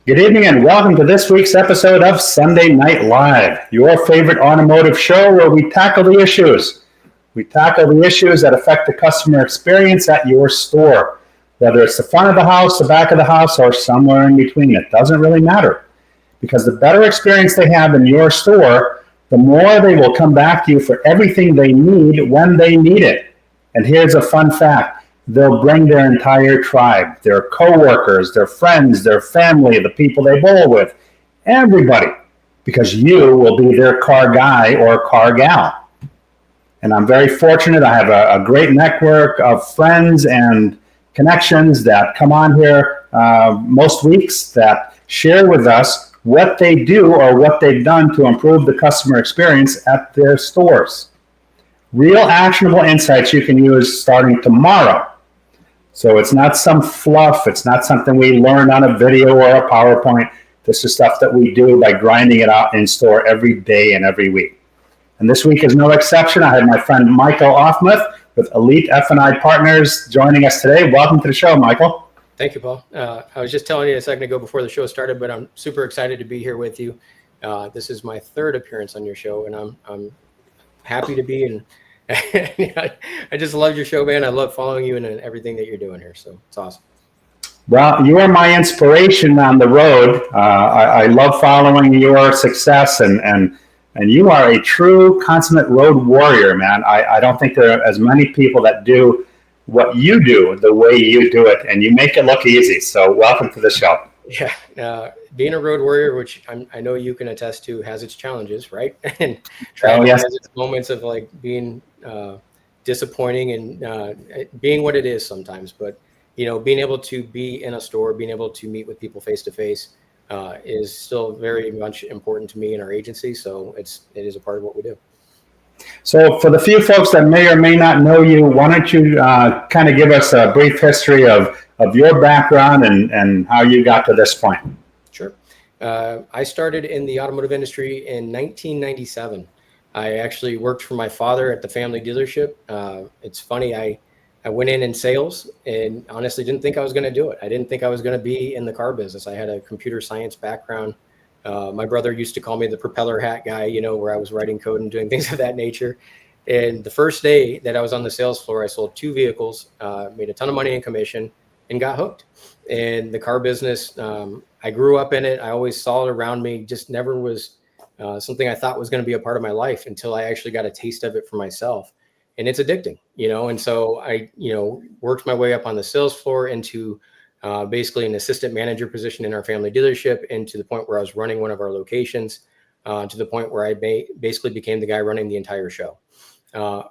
Good evening and welcome to this week's episode of Sunday Night Live, your favorite automotive show where we tackle the issues. We tackle the issues that affect the customer experience at your store, whether it's the front of the house, the back of the house, or somewhere in between. It doesn't really matter because the better experience they have in your store, the more they will come back to you for everything they need when they need it. And here's a fun fact. They'll bring their entire tribe, their coworkers, their friends, their family, the people they bowl with, everybody, because you will be their car guy or car gal. And I'm very fortunate. I have a great network of friends and connections that come on here most weeks that share with us what they do or what they've done to improve the customer experience at their stores. Real actionable insights you can use starting tomorrow. So it's not some fluff. It's not something we learn on a video or a PowerPoint. This is stuff that we do by grinding it out in store every day and every week. And this week is no exception. I have my friend Michael Aufmuth with Elite F&I Partners joining us today. Welcome to the show, Michael. Thank you, Paul. I was just telling you a second ago before the show started, but I'm super excited to be here with you. This is my third appearance on your show, and I'm happy to be in. I just love your show, man. I love following you and everything that you're doing here. So it's awesome. Well, you are my inspiration on the road. I love following your success, and you are a true consummate road warrior, man. I don't think there are as many people that do what you do the way you do it, and you make it look easy. So welcome to the show. Yeah. Being a road warrior, which I know you can attest to, has its challenges, right? And has its moments of like being disappointing and being what it is sometimes. But, you know, being able to be in a store, being able to meet with people face to face is still very much important to me in our agency. So it is a part of what we do. So for the few folks that may or may not know you, why don't you kind of give us a brief history of your background and how you got to this point? Sure. I started in the automotive industry in 1997. I actually worked for my father at the family dealership. It's funny, I went in sales and honestly didn't think I was going to do it. I didn't think I was going to be in the car business. I had a computer science background. My brother used to call me the propeller hat guy, you know, where I was writing code and doing things of that nature. And the first day that I was on the sales floor, I sold 2 vehicles, made a ton of money in commission, and got hooked. And the car business, I grew up in it. I always saw it around me, just never was something I thought was going to be a part of my life until I actually got a taste of it for myself. And it's addicting, you know. And so I, you know, worked my way up on the sales floor into basically an assistant manager position in our family dealership, and to the point where I was running one of our locations, to the point where I basically became the guy running the entire show.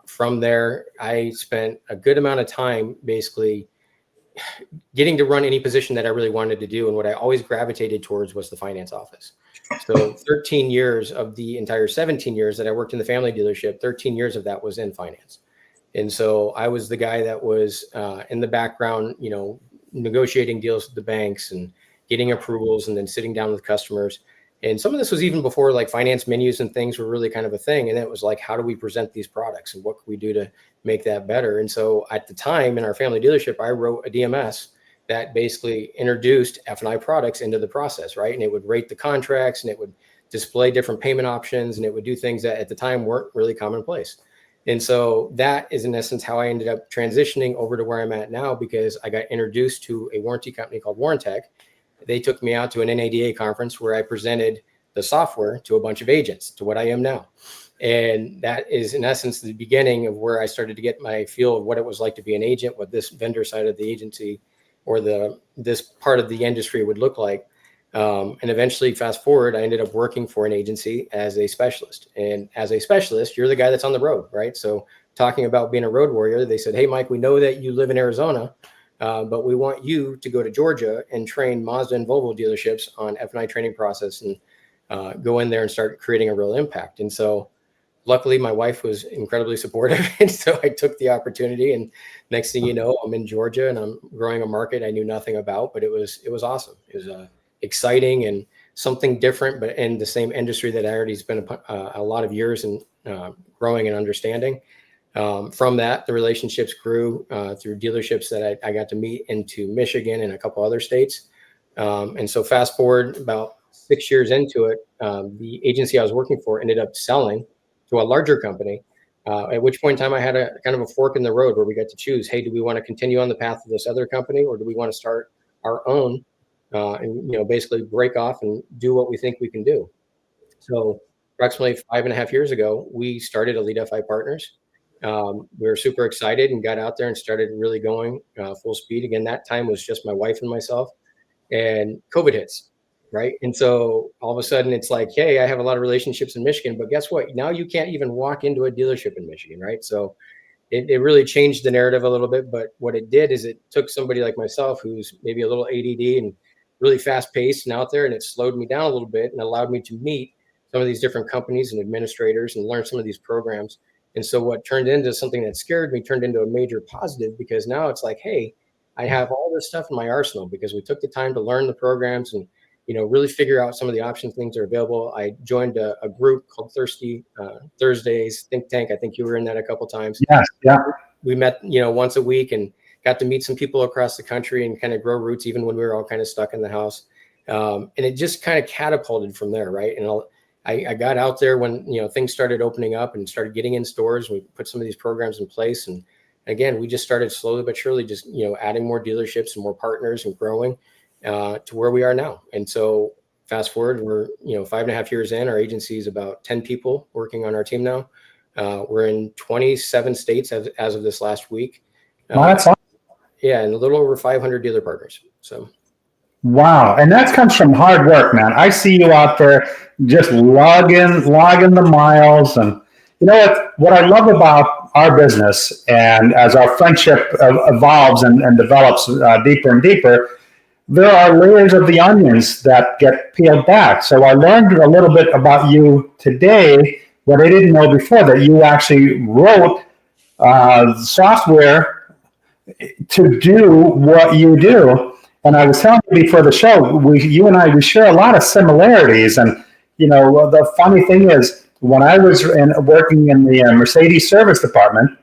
From there, I spent a good amount of time basically getting to run any position that I really wanted to do. And what I always gravitated towards was the finance office. So 13 years of the entire 17 years that I worked in the family dealership, 13 years of that was in finance. And so I was the guy that was in the background, you know, negotiating deals with the banks and getting approvals and then sitting down with customers. And some of this was even before like finance menus and things were really kind of a thing. And it was like, how do we present these products and what can we do to make that better? And so at the time in our family dealership, I wrote a DMS that basically introduced F&I products into the process, right? And it would rate the contracts and it would display different payment options and it would do things that at the time weren't really commonplace. And so that is in essence how I ended up transitioning over to where I'm at now, because I got introduced to a warranty company called Warrantech. They took me out to an NADA conference where I presented the software to a bunch of agents, to what I am now. And that is in essence the beginning of where I started to get my feel of what it was like to be an agent, what this vendor side of the agency or this part of the industry would look like. And eventually, fast forward, I ended up working for an agency as a specialist. And as a specialist, you're the guy that's on the road, right? So talking about being a road warrior, they said, hey, Mike, we know that you live in Arizona, but we want you to go to Georgia and train Mazda and Volvo dealerships on F&I training process and go in there and start creating a real impact. And so luckily, my wife was incredibly supportive. And so I took the opportunity. And next thing you know, I'm in Georgia and I'm growing a market I knew nothing about, but it was awesome. It was exciting and something different, but in the same industry that I already spent a lot of years in growing and understanding. From that, the relationships grew through dealerships that I got to meet into Michigan and a couple other states. And so fast forward about 6 years into it, the agency I was working for ended up selling to a larger company. At which point in time I had a kind of a fork in the road where we got to choose, hey, do we want to continue on the path of this other company, or do we want to start our own and basically break off and do what we think we can do? So approximately 5.5 years ago, we started Elite FI Partners. We were super excited and got out there and started really going full speed. Again, that time was just my wife and myself, and COVID hits. Right. And so all of a sudden it's like, hey, I have a lot of relationships in Michigan, but guess what? Now you can't even walk into a dealership in Michigan. Right. So it really changed the narrative a little bit. But what it did is it took somebody like myself, who's maybe a little ADD and really fast paced and out there, and it slowed me down a little bit and allowed me to meet some of these different companies and administrators and learn some of these programs. And so what turned into something that scared me turned into a major positive, because now it's like, hey, I have all this stuff in my arsenal because we took the time to learn the programs and really figure out some of the options, things that are available. I joined a group called Thirsty Thursdays Think Tank. I think you were in that a couple of times. Yes, yeah. We met, once a week and got to meet some people across the country and kind of grow roots, even when we were all kind of stuck in the house. And it just kind of catapulted from there, right? And I got out there when things started opening up and started getting in stores. We put some of these programs in place, and again, we just started slowly but surely, just adding more dealerships and more partners and growing to where we are now. And so fast forward, we're 5.5 years in. Our agency is about 10 people working on our team now. We're in 27 states as of this last week. That's awesome. Yeah, and a little over 500 dealer partners. So. Wow. And that comes from hard work, man. I see you out there just logging the miles. And you know what I love about our business, and as our friendship evolves and develops deeper and deeper, there are layers of the onions that get peeled back. So I learned a little bit about you today, what I didn't know before, that you actually wrote software to do what you do. And I was telling you before the show, you and I share a lot of similarities. And, the funny thing is, when I was working in the Mercedes service department,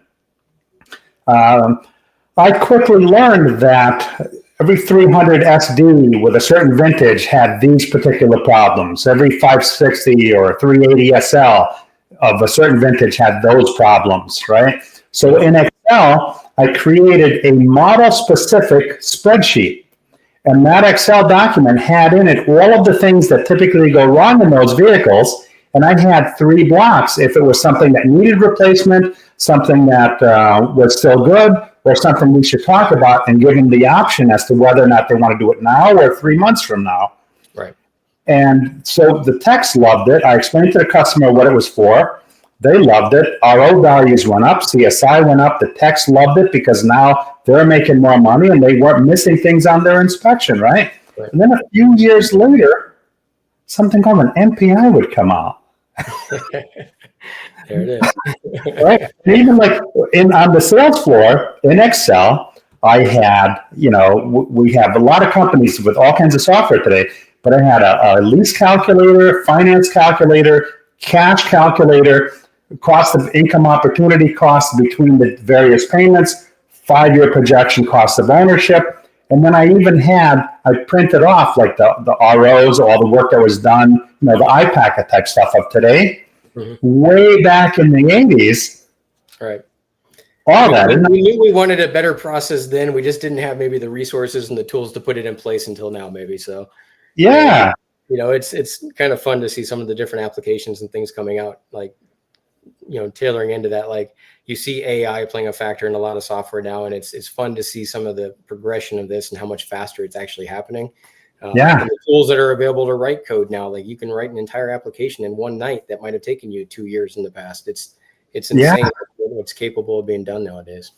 I quickly learned that every 300 SD with a certain vintage had these particular problems. Every 560 or 380 SL of a certain vintage had those problems, right? So in Excel, I created a model-specific spreadsheet. And that Excel document had in it all of the things that typically go wrong in those vehicles. And I had 3 blocks if it was something that needed replacement, something that was still good, or something we should talk about, and give them the option as to whether or not they want to do it now or 3 months from now. Right. And so the techs loved it. I explained to the customer what it was for. They loved it. RO values went up. CSI went up. The techs loved it because now they're making more money and they weren't missing things on their inspection, right? And then a few years later, something called an MPI would come out. There it is. Right. And even like on the sales floor in Excel, I had, we have a lot of companies with all kinds of software today, but I had a lease calculator, finance calculator, cash calculator, cost of income opportunity costs between the various payments, 5-year projection cost of ownership. And then I printed off like the ROs, all the work that was done, the iPacket type stuff of today, way back in the 80s. Right. All that. We knew we wanted a better process then. We just didn't have maybe the resources and the tools to put it in place until now, maybe. So, yeah. It's kind of fun to see some of the different applications and things coming out, like, tailoring into that. Like, you see AI playing a factor in a lot of software now, and it's fun to see some of the progression of this and how much faster it's actually happening. And the tools that are available to write code now, like you can write an entire application in one night that might have taken you 2 years in the past. It's insane what's capable of being done nowadays.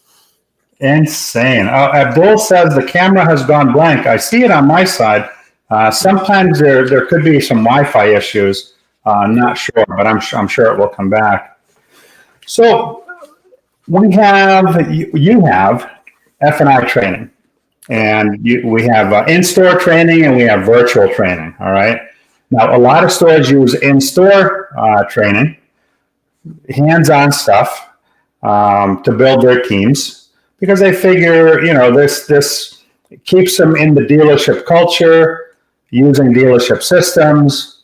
Insane. Abdul says the camera has gone blank. I see it on my side. Sometimes there could be some Wi-Fi issues. I'm not sure, but I'm sure it will come back. So you have F&I training, and we have in-store training, and we have virtual training. All right. Now, a lot of stores use in-store training, hands-on stuff, to build their teams, because they figure, this keeps them in the dealership culture, using dealership systems.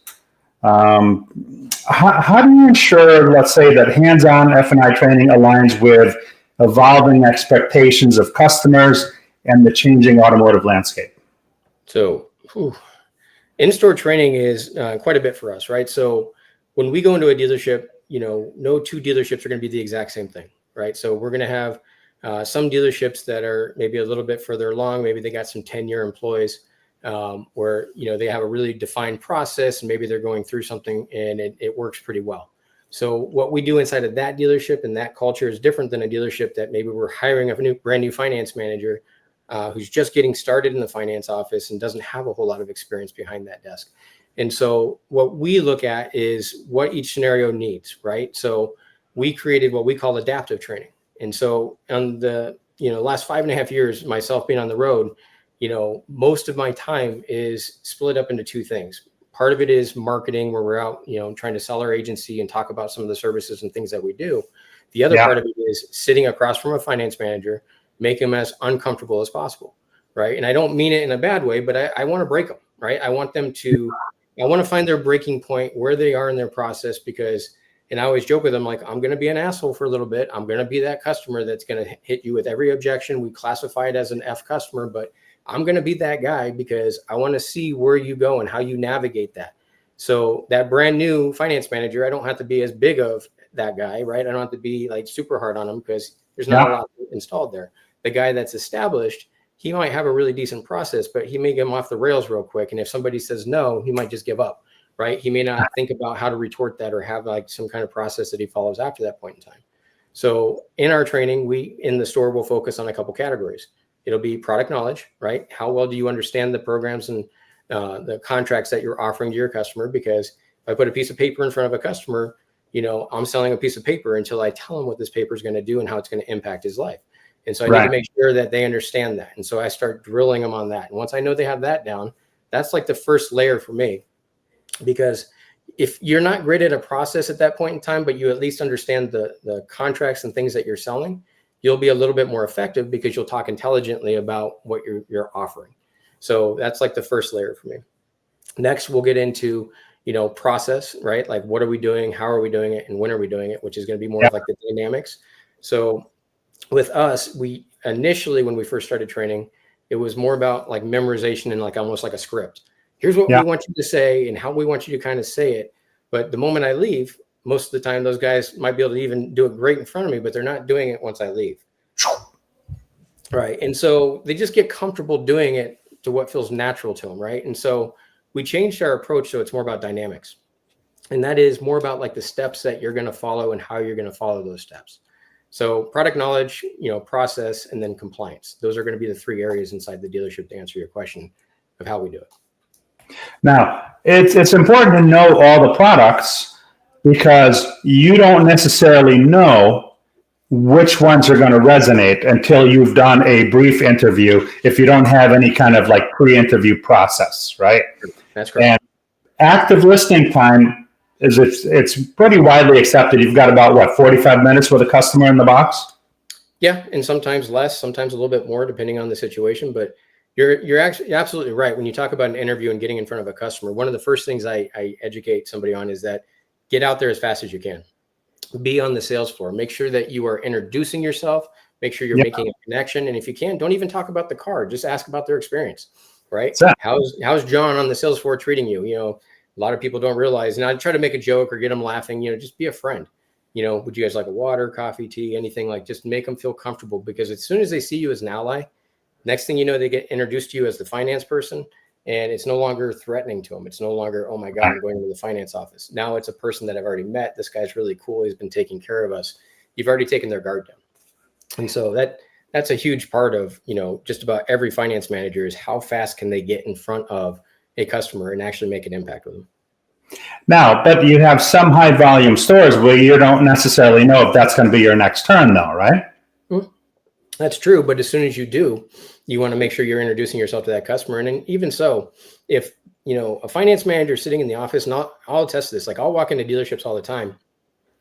How do you ensure, let's say, that hands-on F&I training aligns with evolving expectations of customers and the changing automotive landscape? So, in-store training is quite a bit for us, right? So when we go into a dealership, no two dealerships are going to be the exact same thing, right? So we're going to have some dealerships that are maybe a little bit further along. Maybe they got some 10-year employees where, they have a really defined process, and maybe they're going through something and it works pretty well. So what we do inside of that dealership and that culture is different than a dealership that maybe we're hiring a brand new finance manager who's just getting started in the finance office and doesn't have a whole lot of experience behind that desk. And so what we look at is what each scenario needs, right? So we created what we call adaptive training. And so on the last 5.5 years, myself being on the road, most of my time is split up into two things. Part of it is marketing, where we're out, trying to sell our agency and talk about some of the services and things that we do. The other part of it is sitting across from a finance manager, make them as uncomfortable as possible, right? And I don't mean it in a bad way, but I want to break them, right? I want to find their breaking point, where they are in their process, and I always joke with them, like, I'm going to be an asshole for a little bit. I'm going to be that customer that's going to hit you with every objection. We classify it as an F customer, but I'm going to be that guy because I want to see where you go and how you navigate that. So that brand new finance manager, I don't have to be as big of that guy, right? I don't have to be like super hard on him because there's not a lot installed there. The guy that's established, he might have a really decent process, but he may get him off the rails real quick. And if somebody says no, he might just give up, right? He may not think about how to retort that or have like some kind of process that he follows after that point in time. So in our training, we in the store will focus on a couple categories. It'll be product knowledge, right? How well do you understand the programs and the contracts that you're offering to your customer? Because if I put a piece of paper in front of a customer, I'm selling a piece of paper until I tell him what this paper is going to do and how it's going to impact his life. And so I need to make sure that they understand that. And so I start drilling them on that. And once I know they have that down, that's like the first layer for me. Because if you're not great at a process at that point in time, but you at least understand the contracts and things that you're selling, you'll be a little bit more effective because you'll talk intelligently about what you're offering. So that's like the first layer for me. Next, we'll get into, process, right? Like, what are we doing? How are we doing it? And when are we doing it? Which is going to be more of like the dynamics. So with us, we initially, when we first started training, it was more about like memorization and like almost like a script. Here's what we want you to say and how we want you to kind of say it. But the moment I leave, most of the time, those guys might be able to even do it great in front of me, but they're not doing it once I leave. Right. And so they just get comfortable doing it to what feels natural to them. Right. And so we changed our approach. So it's more about dynamics. And that is more about like the steps that you're going to follow and how you're going to follow those steps. So product knowledge, process, and then compliance. Those are going to be the three areas inside the dealership to answer your question of how we do it. Now, it's important to know all the products because you don't necessarily know which ones are going to resonate until you've done a brief interview if you don't have any kind of like pre-interview process, right? That's correct. And active listening time it's pretty widely accepted. You've got about 45 minutes with a customer in the box? Yeah, and sometimes less, sometimes a little bit more depending on the situation, but you're actually absolutely right. When you talk about an interview and getting in front of a customer, one of the first things I educate somebody on is that get out there as fast as you can. Be on the sales floor. Make sure that you are introducing yourself. Make sure you're making a connection. And if you can, don't even talk about the car. Just ask about their experience, right? How's John on the sales floor treating you? A lot of people don't realize, and I try to make a joke or get them laughing, just be a friend. Would you guys like a water, coffee, tea, anything? Like, just make them feel comfortable, because as soon as they see you as an ally, next thing you know, they get introduced to you as the finance person, and it's no longer threatening to them. It's no longer, oh my God, I'm going to the finance office. Now it's a person that I've already met. This guy's really cool. He's been taking care of us. You've already taken their guard down. And so that's a huge part of, just about every finance manager is how fast can they get in front of a customer and actually make an impact with them. Now, but you have some high volume stores where you don't necessarily know if that's going to be your next turn though, right? That's true. But as soon as you do, you want to make sure you're introducing yourself to that customer. And then even so, if, a finance manager sitting in the office, and I'll attest to this, like I'll walk into dealerships all the time,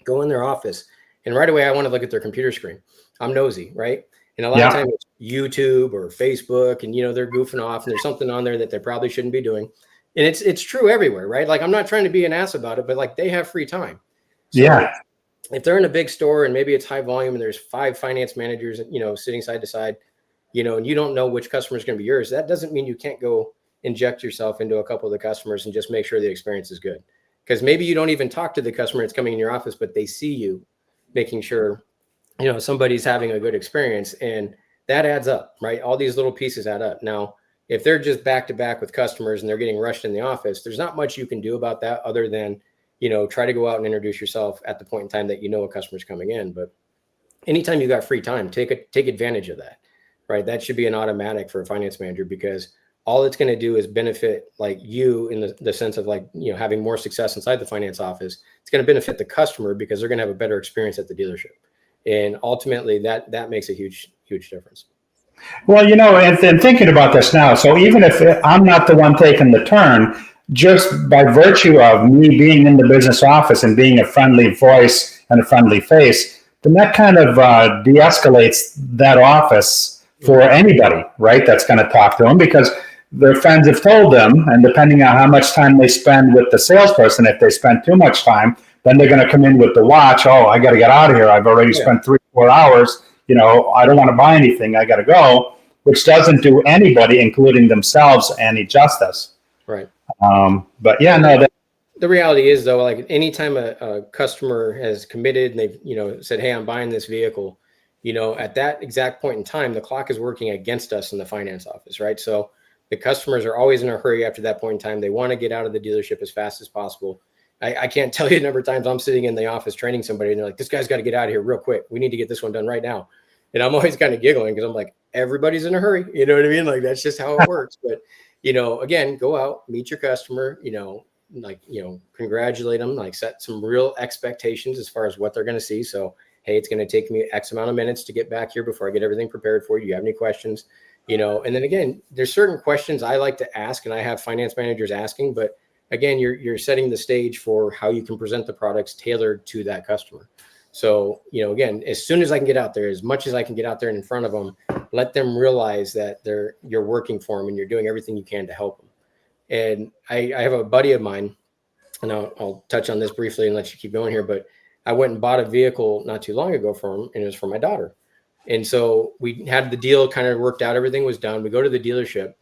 go in their office, and right away, I want to look at their computer screen. I'm nosy, right? And a lot of times it's YouTube or Facebook, and, they're goofing off and there's something on there that they probably shouldn't be doing. And it's true everywhere, right? Like, I'm not trying to be an ass about it, but like, they have free time. So if they're in a big store and maybe it's high volume and there's 5 finance managers, sitting side to side, and you don't know which customer is going to be yours, that doesn't mean you can't go inject yourself into a couple of the customers and just make sure the experience is good. Because maybe you don't even talk to the customer that's coming in your office, but they see you making sure, somebody's having a good experience, and that adds up, right? All these little pieces add up. Now, if they're just back to back with customers and they're getting rushed in the office, there's not much you can do about that other than, try to go out and introduce yourself at the point in time that a customer's coming in. But anytime you got free time, take advantage of that, right? That should be an automatic for a finance manager, because all it's going to do is benefit like you in the sense of like, having more success inside the finance office. It's going to benefit the customer because they're going to have a better experience at the dealership. And ultimately that makes a huge, huge difference. Well, and thinking about this now, so even if I'm not the one taking the turn, just by virtue of me being in the business office and being a friendly voice and a friendly face, then that kind of de-escalates that office for anybody, right, that's going to talk to them, because their friends have told them, and depending on how much time they spend with the salesperson, if they spend too much time, then they're going to come in with the watch. Oh, I got to get out of here. I've already spent 3-4 hours. I don't want to buy anything. I got to go, which doesn't do anybody, including themselves, any justice. Right. But yeah, no. The reality is, though, like anytime a customer has committed and they've, said, hey, I'm buying this vehicle, at that exact point in time, the clock is working against us in the finance office, right? So the customers are always in a hurry after that point in time. They want to get out of the dealership as fast as possible. I can't tell you the number of times I'm sitting in the office training somebody and they're like, this guy's got to get out of here real quick. We need to get this one done right now. And I'm always kind of giggling because I'm like, everybody's in a hurry. You know what I mean? Like, that's just how it works. But, again, go out, meet your customer, congratulate them, like set some real expectations as far as what they're going to see. So, hey, it's going to take me X amount of minutes to get back here before I get everything prepared for you. Do you have any questions? And then again, there's certain questions I like to ask and I have finance managers asking, but again, you're setting the stage for how you can present the products tailored to that customer. So, again, as soon as I can get out there, as much as I can get out there and in front of them, let them realize that you're working for them and you're doing everything you can to help them. And I have a buddy of mine, and I'll touch on this briefly and let you keep going here, but I went and bought a vehicle not too long ago for him, and it was for my daughter. And so we had the deal kind of worked out. Everything was done. We go to the dealership.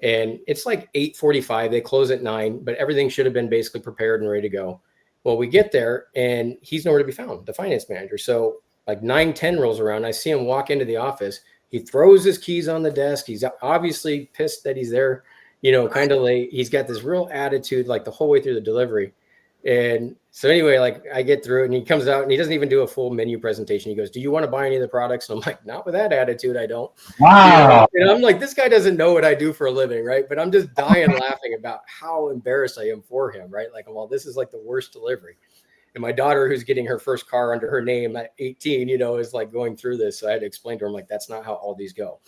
And it's like 8:45. They close at 9, but everything should have been basically prepared and ready to go. Well, we get there and he's nowhere to be found, the finance manager. So like 9:10 rolls around. I see him walk into the office. He throws his keys on the desk. He's obviously pissed that he's there, kind of late. He's got this real attitude like the whole way through the delivery. And so anyway, like I get through it and he comes out and he doesn't even do a full menu presentation. He goes, do you want to buy any of the products? And I'm like, not with that attitude. I don't. Wow. And I'm like, this guy doesn't know what I do for a living. Right. But I'm just dying laughing about how embarrassed I am for him. Right. Like, well, this is like the worst delivery. And my daughter, who's getting her first car under her name at 18, is like going through this. So I had to explain to her, like, that's not how all these go.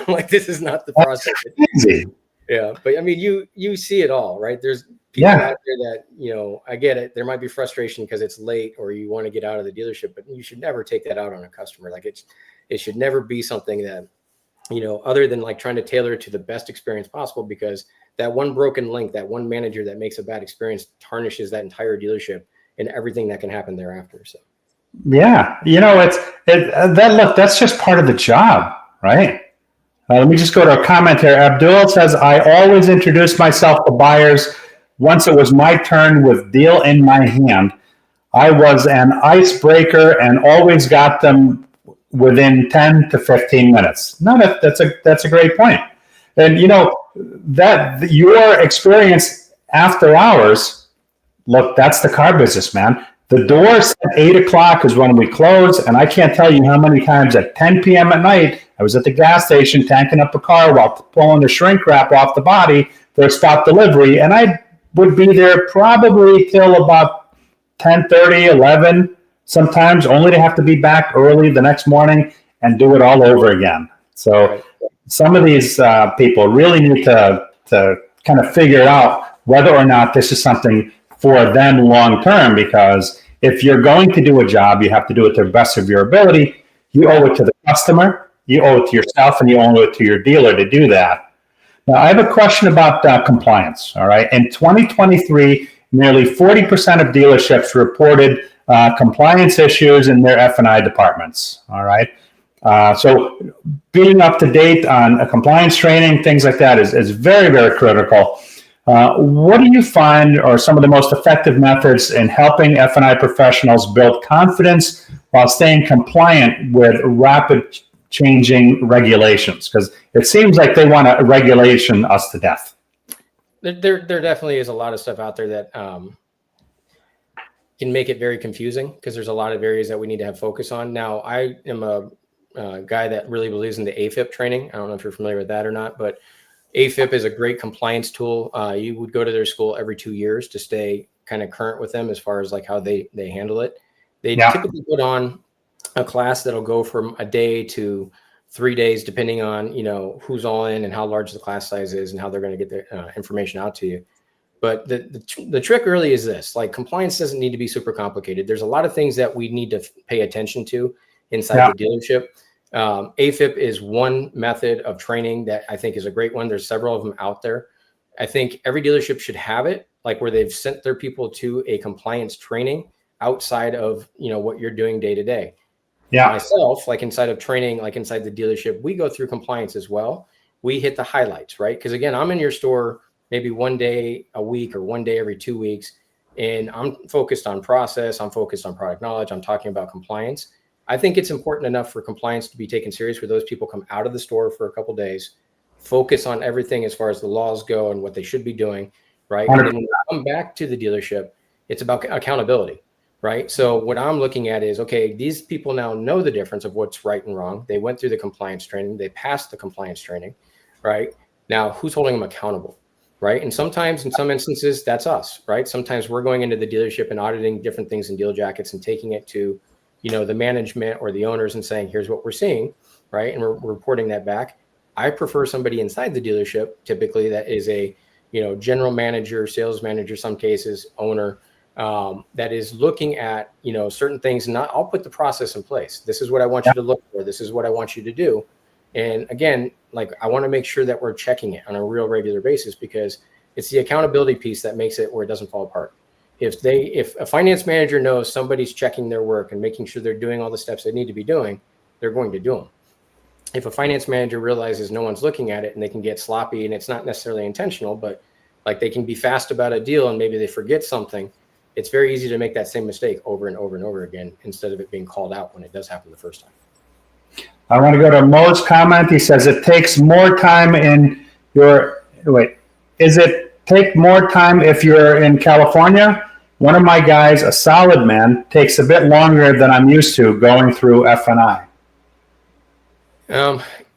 Like, this is not the process. Yeah. But I mean, you see it all, right? There's people out there that, I get it. There might be frustration because it's late or you want to get out of the dealership, but you should never take that out on a customer. Like it should never be something that, other than like trying to tailor it to the best experience possible, because that one broken link, that one manager that makes a bad experience tarnishes that entire dealership and everything that can happen thereafter. So, yeah, that's just part of the job, right? Let me just go to a comment here. Abdul says, I always introduce myself to buyers. Once it was my turn with deal in my hand, I was an icebreaker and always got them within 10 to 15 minutes. No, that's a great point. And that your experience after hours, look, that's the car business, man. The doors at 8 o'clock is when we close, and I can't tell you how many times at 10 p.m. at night I was at the gas station tanking up a car while pulling the shrink wrap off the body for a stop delivery, and I would be there probably till about 10:30, 11, sometimes, only to have to be back early the next morning and do it all over again. So some of these people really need to kind of figure out whether or not this is something for them long term, because if you're going to do a job, you have to do it to the best of your ability. You owe it to the customer, You owe it to yourself and you owe it to your dealer to do that. Now, I have a question about compliance. All right. In 2023, nearly 40% of dealerships reported compliance issues in their F&I departments. All right. So being up to date on compliance training, things like that is very, very critical. What do you find are some of the most effective methods in helping F&I professionals build confidence while staying compliant with rapid changing regulations? Because it seems like they want to regulation us to death. There definitely is a lot of stuff out there that can make it very confusing, because there's a lot of areas that we need to have focus on. Now, I am a guy that really believes in the AFIP training. I don't know if you're familiar with that or not, but AFIP is a great compliance tool. You would go to their school every 2 years to stay kind of current with them as far as like how they handle it. They typically put on a class that'll go from a day to 3 days, depending on, you know, who's all in and how large the class size is and how they're going to get the information out to you. But the trick really is this: like, compliance doesn't need to be super complicated. There's a lot of things that we need to pay attention to inside the dealership. AFIP is one method of training that I think is a great one. There's several of them out there. I think every dealership should have it, like where they've sent their people to a compliance training outside of, you know, what you're doing day to day. Myself, like inside of training, like inside the dealership, we go through compliance as well. We hit the highlights, right? Because again, I'm in your store maybe one day a week or one day every 2 weeks, and I'm focused on process. I'm focused on product knowledge. I'm talking about compliance. I think it's important enough for compliance to be taken serious, where those people come out of the store for a couple of days, focus on everything as far as the laws go and what they should be doing, right? And then when they come back to the dealership, it's about accountability, right? So what I'm looking at is, okay, these people now know the difference of what's right and wrong. They went through the compliance training. They passed the compliance training, right? Now, who's holding them accountable, right? And sometimes, in some instances, that's us, right? Sometimes we're going into the dealership and auditing different things in deal jackets and taking it to, you know, the management or the owners and saying, here's what we're seeing, right? And we're reporting that back. I prefer somebody inside the dealership, typically, that is a, you know, general manager, sales manager, some cases, owner, that is looking at, you know, certain things. And I'll put the process in place. This is what I want you to look for. This is what I want you to do. And again, like, I want to make sure that we're checking it on a real regular basis, because it's the accountability piece that makes it where it doesn't fall apart. If a finance manager knows somebody's checking their work and making sure they're doing all the steps they need to be doing, they're going to do them. If a finance manager realizes no one's looking at it and they can get sloppy, and it's not necessarily intentional, but like they can be fast about a deal and maybe they forget something, it's very easy to make that same mistake over and over and over again, instead of it being called out when it does happen the first time. I want to go to Mo's comment. He says it takes more time take more time if you're in California? One of my guys, a solid man, takes a bit longer than I'm used to going through F&I.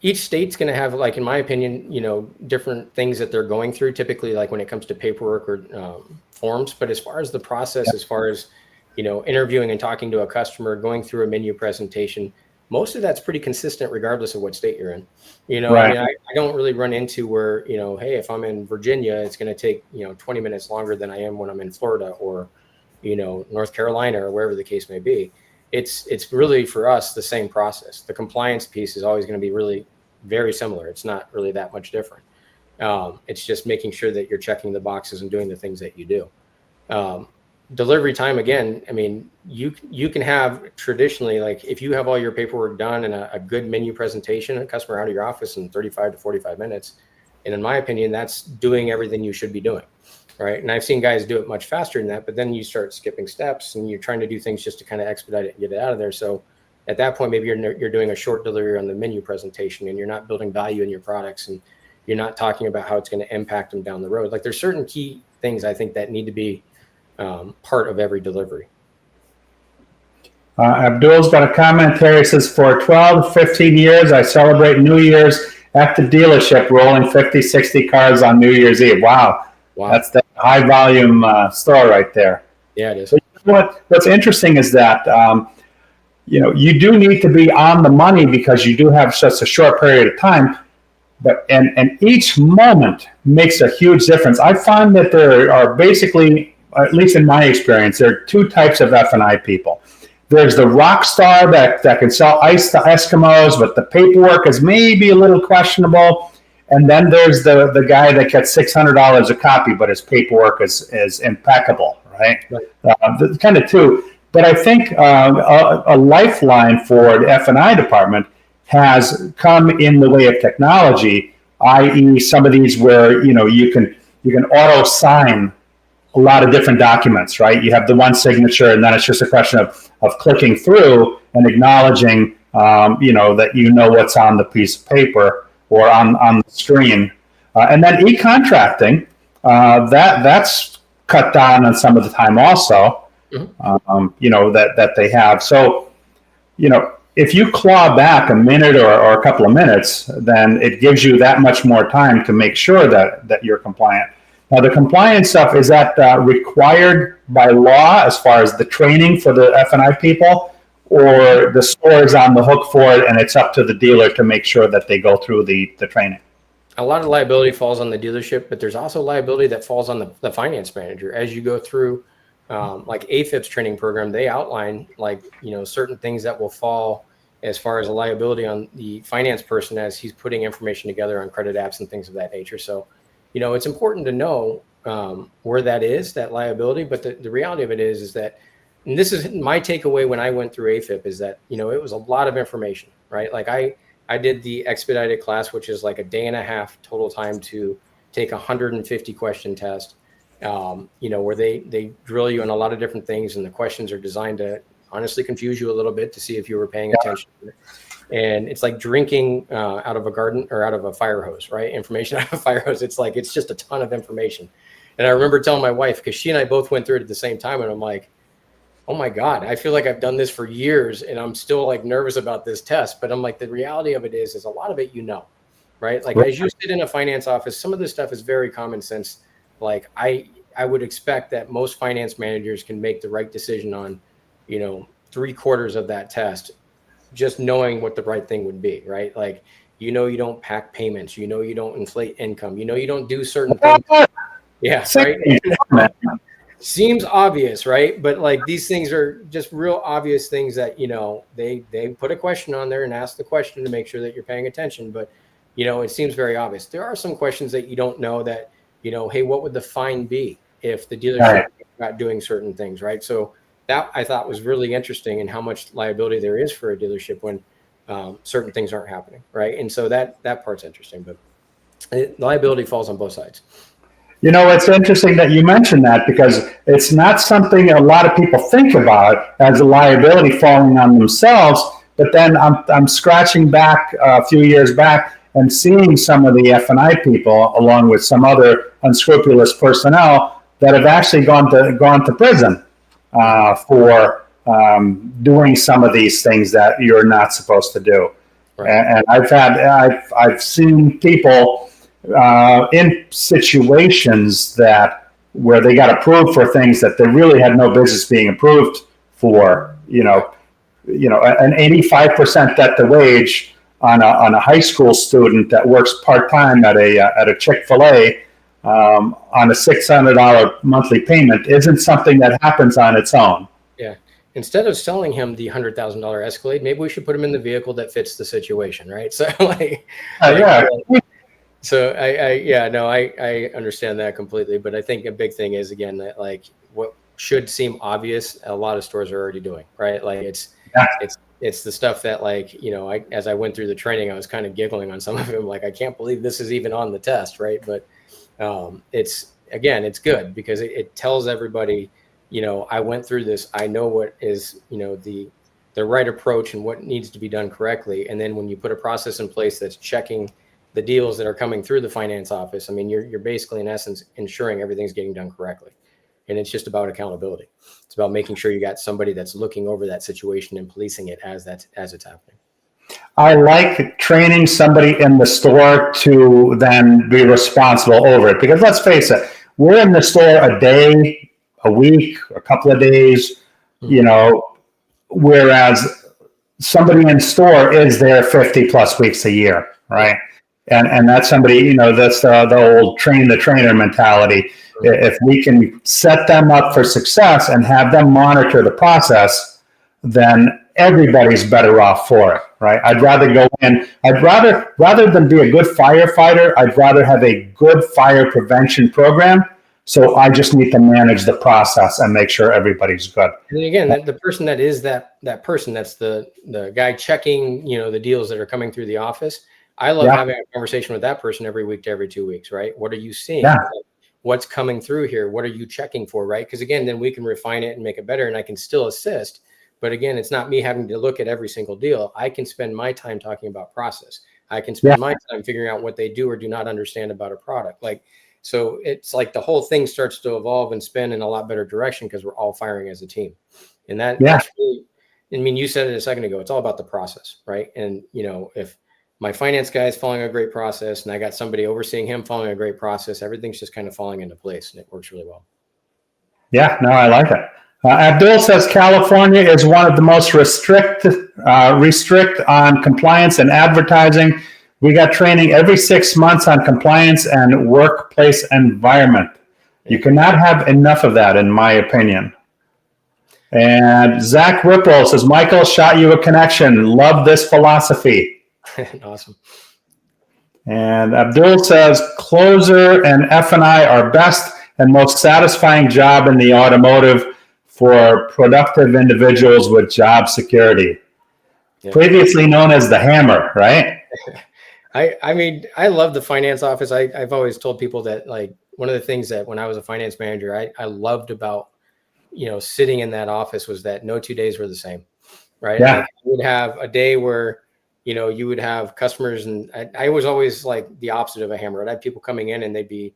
Each state's going to have, like, in my opinion, you know, different things that they're going through, typically, like when it comes to paperwork or forms. But as far as the process, as far as, you know, interviewing and talking to a customer, going through a menu presentation, most of that's pretty consistent regardless of what state you're in. You know, right. I mean, I don't really run into where, you know, hey, if I'm in Virginia, it's going to take, you know, 20 minutes longer than I am when I'm in Florida or, you know, North Carolina or wherever the case may be. It's really, for us, the same process. The compliance piece is always going to be really very similar. It's not really that much different. It's just making sure that you're checking the boxes and doing the things that you do. Delivery time, again, I mean, you can have traditionally, like, if you have all your paperwork done and a good menu presentation, a customer out of your office in 35 to 45 minutes. And in my opinion, that's doing everything you should be doing, right? And I've seen guys do it much faster than that, but then you start skipping steps and you're trying to do things just to kind of expedite it and get it out of there. So at that point, maybe you're doing a short delivery on the menu presentation and you're not building value in your products and you're not talking about how it's going to impact them down the road. Like, there's certain key things I think that need to be part of every delivery. Abdul's got a comment here. He says, for 12 to 15 years, I celebrate New Year's at the dealership, rolling 50, 60 cars on New Year's Eve. Wow. That's the high volume store right there. Yeah, it is. So, you know what's interesting is that, you know, you do need to be on the money because you do have such a short period of time. But and each moment makes a huge difference. I find that there are basically, at least in my experience, there are two types of F&I people. there's the rock star that can sell ice to Eskimos, but the paperwork is maybe a little questionable. And then there's the guy that gets $600 a copy, but his paperwork is impeccable, right? Kind of two. But I think a lifeline for the F&I department has come in the way of technology, i.e., some of these where you can auto sign a lot of different documents, right? You have the one signature, and then it's just a question of clicking through and acknowledging, that what's on the piece of paper or on the screen. And then e-contracting, that's cut down on some of the time also, that they have. So, if you claw back a minute or a couple of minutes, then it gives you that much more time to make sure that you're compliant. Now, the compliance stuff, is that required by law as far as the training for the F&I people, or the store is on the hook for it and it's up to the dealer to make sure that they go through the training? A lot of liability falls on the dealership, but there's also liability that falls on the finance manager. As you go through like AFIP's training program, they outline certain things that will fall as far as a liability on the finance person as he's putting information together on credit apps and things of that nature. So, it's important to know where that liability, but the reality of it is that, and this is my takeaway when I went through AFIP, is that, it was a lot of information, right? Like I did the expedited class, which is like a day and a half total time to take 150 question test, where they drill you on a lot of different things, and the questions are designed to honestly confuse you a little bit to see if you were paying attention. And it's like drinking out of a garden or out of a fire hose, right? Information out of a fire hose. It's just a ton of information. And I remember telling my wife, because she and I both went through it at the same time, and I'm like, oh my God, I feel like I've done this for years and I'm still like nervous about this test. But I'm like, the reality of it is a lot of it, right? Like as you sit in a finance office, some of this stuff is very common sense. Like I would expect that most finance managers can make the right decision on, 3/4 of that test, just knowing what the right thing would be, right? Like, you don't pack payments, you don't inflate income, you don't do certain things. Yeah, right. Seems obvious, right? But like these things are just real obvious things that, they put a question on there and ask the question to make sure that you're paying attention. But, it seems very obvious. There are some questions that you don't know that, hey, what would the fine be if the dealership got doing certain things, right? So that I thought was really interesting, and how much liability there is for a dealership when certain things aren't happening, right? And so that part's interesting, but liability falls on both sides. It's interesting that you mentioned that, because it's not something a lot of people think about as a liability falling on themselves. But then I'm scratching back a few years back and seeing some of the F&I people, along with some other unscrupulous personnel, that have actually gone to prison for doing some of these things that you're not supposed to do. Right. And I've seen people in situations where they got approved for things that they really had no business being approved for. An 85% debt to wage on a high school student that works part-time at a Chick-fil-A on a $600 monthly payment isn't something that happens on its own. Yeah. Instead of selling him the $100,000 Escalade, maybe we should put him in the vehicle that fits the situation, right? So So I understand that completely. But I think a big thing is, again, that like what should seem obvious, a lot of stores are already doing, right? Like it's the stuff that, like, as I went through the training, I was kind of giggling on some of it. Like, I can't believe this is even on the test, right? But it's good because it tells everybody, I went through this. I know what is, the right approach and what needs to be done correctly. And then when you put a process in place that's checking the deals that are coming through the finance office, I mean, you're basically, in essence, ensuring everything's getting done correctly. And it's just about accountability. It's about making sure you got somebody that's looking over that situation and policing it as it's happening. I like training somebody in the store to then be responsible over it, because let's face it, we're in the store a day, a week, a couple of days, whereas somebody in store is there 50 plus weeks a year, right? And that's somebody, that's the old train the trainer mentality. If we can set them up for success and have them monitor the process, then everybody's better off for it, right? I'd rather go in, rather than be a good firefighter, I'd rather have a good fire prevention program. So I just need to manage the process and make sure everybody's good. And again, the person that is that person, that's the guy checking, the deals that are coming through the office. I love having a conversation with that person every week to every 2 weeks, right? What are you seeing? Yeah. What's coming through here? What are you checking for, right? Because again, then we can refine it and make it better, and I can still assist. But again, it's not me having to look at every single deal. I can spend my time talking about process. I can spend my time figuring out what they do or do not understand about a product. So it's like the whole thing starts to evolve and spin in a lot better direction because we're all firing as a team. And that's really, you said it a second ago, it's all about the process, right? And, if my finance guy is following a great process and I got somebody overseeing him following a great process, everything's just kind of falling into place and it works really well. Yeah, no, I like it. Abdul says California is one of the most restrict on compliance and advertising. We got training every 6 months on compliance and workplace environment. You cannot have enough of that, in my opinion. And Zach Whipple says, Michael, shot you a connection. Love this philosophy. Awesome. And Abdul says, closer and F&I are best and most satisfying job in the automotive for productive individuals with job security. Yeah. Previously known as the hammer, right? I love the finance office. I've always told people that, one of the things that when I was a finance manager, I loved about, sitting in that office was that no 2 days were the same, right? Yeah. You would have a day where, you would have customers, and I was always like the opposite of a hammer. I'd have people coming in and they'd be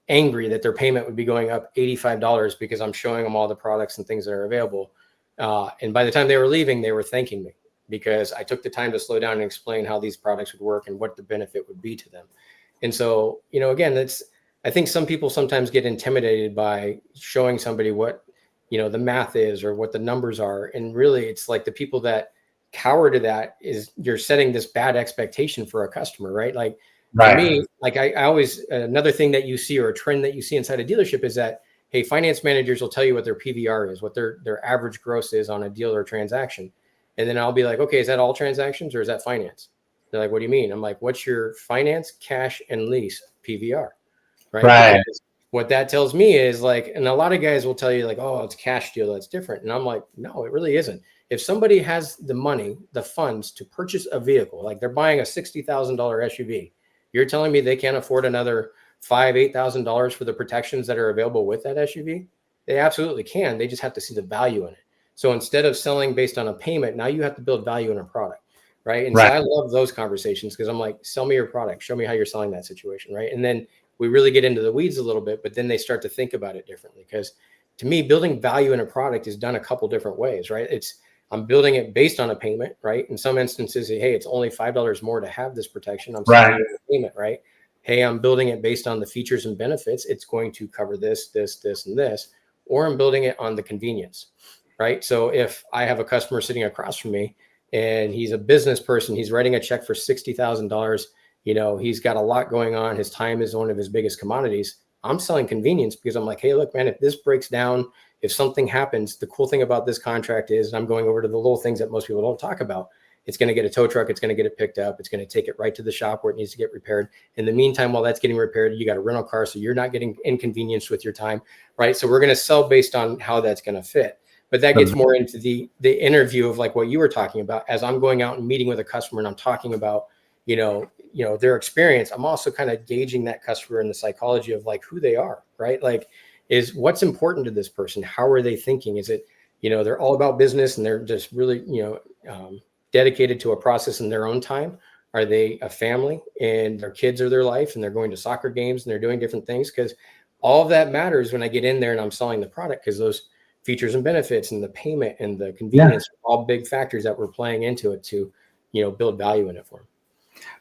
angry that their payment would be going up $85 because I'm showing them all the products and things that are available. And by the time they were leaving, they were thanking me because I took the time to slow down and explain how these products would work and what the benefit would be to them. And so, again, I think some people sometimes get intimidated by showing somebody what, the math is or what the numbers are. And really, it's like the people that cower to that is you're setting this bad expectation for a customer, right? For me, I always, another thing that you see or a trend that you see inside a dealership is that, hey, finance managers will tell you what their PVR is, what their average gross is on a deal or transaction. And then I'll be like, okay, is that all transactions or is that finance? They're like, what do you mean? I'm like, what's your finance, cash, and lease PVR? Right. Because what that tells me is and a lot of guys will tell you oh, it's a cash deal, that's different. And I'm like, no, it really isn't. If somebody has the money, the funds to purchase a vehicle, they're buying a $60,000 SUV, you're telling me they can't afford another $5,000, $8,000 for the protections that are available with that SUV? They absolutely can. They just have to see the value in it. So instead of selling based on a payment, now you have to build value in a product, right? And so I love those conversations because I'm like, sell me your product, show me how you're selling that situation, right? And then we really get into the weeds a little bit, but then they start to think about it differently. Because to me, building value in a product is done a couple different ways, right? I'm building it based on a payment, right? In some instances, hey, it's only $5 more to have this protection. I'm selling you a payment, right? Hey, I'm building it based on the features and benefits. It's going to cover this, this, this, and this. Or I'm building it on the convenience, right? So if I have a customer sitting across from me and he's a business person, he's writing a check for $60,000, he's got a lot going on. His time is one of his biggest commodities. I'm selling convenience because I'm like, hey, look, man, if this breaks down, if something happens, the cool thing about this contract is, and I'm going over to the little things that most people don't talk about, it's going to get a tow truck, it's going to get it picked up, it's going to take it right to the shop where it needs to get repaired. In the meantime, while that's getting repaired, you got a rental car, so you're not getting inconvenienced with your time, right? So we're going to sell based on how that's going to fit. But that gets more into the interview of what you were talking about. As I'm going out and meeting with a customer and I'm talking about, their experience, I'm also kind of gauging that customer and the psychology of who they are, right? Is what's important to this person? How are they thinking? Is it, they're all about business and they're just really, dedicated to a process in their own time? Are they a family and their kids are their life and they're going to soccer games and they're doing different things? Because all of that matters when I get in there and I'm selling the product, because those features and benefits and the payment and the convenience are all big factors that we're playing into it to, build value in it for them.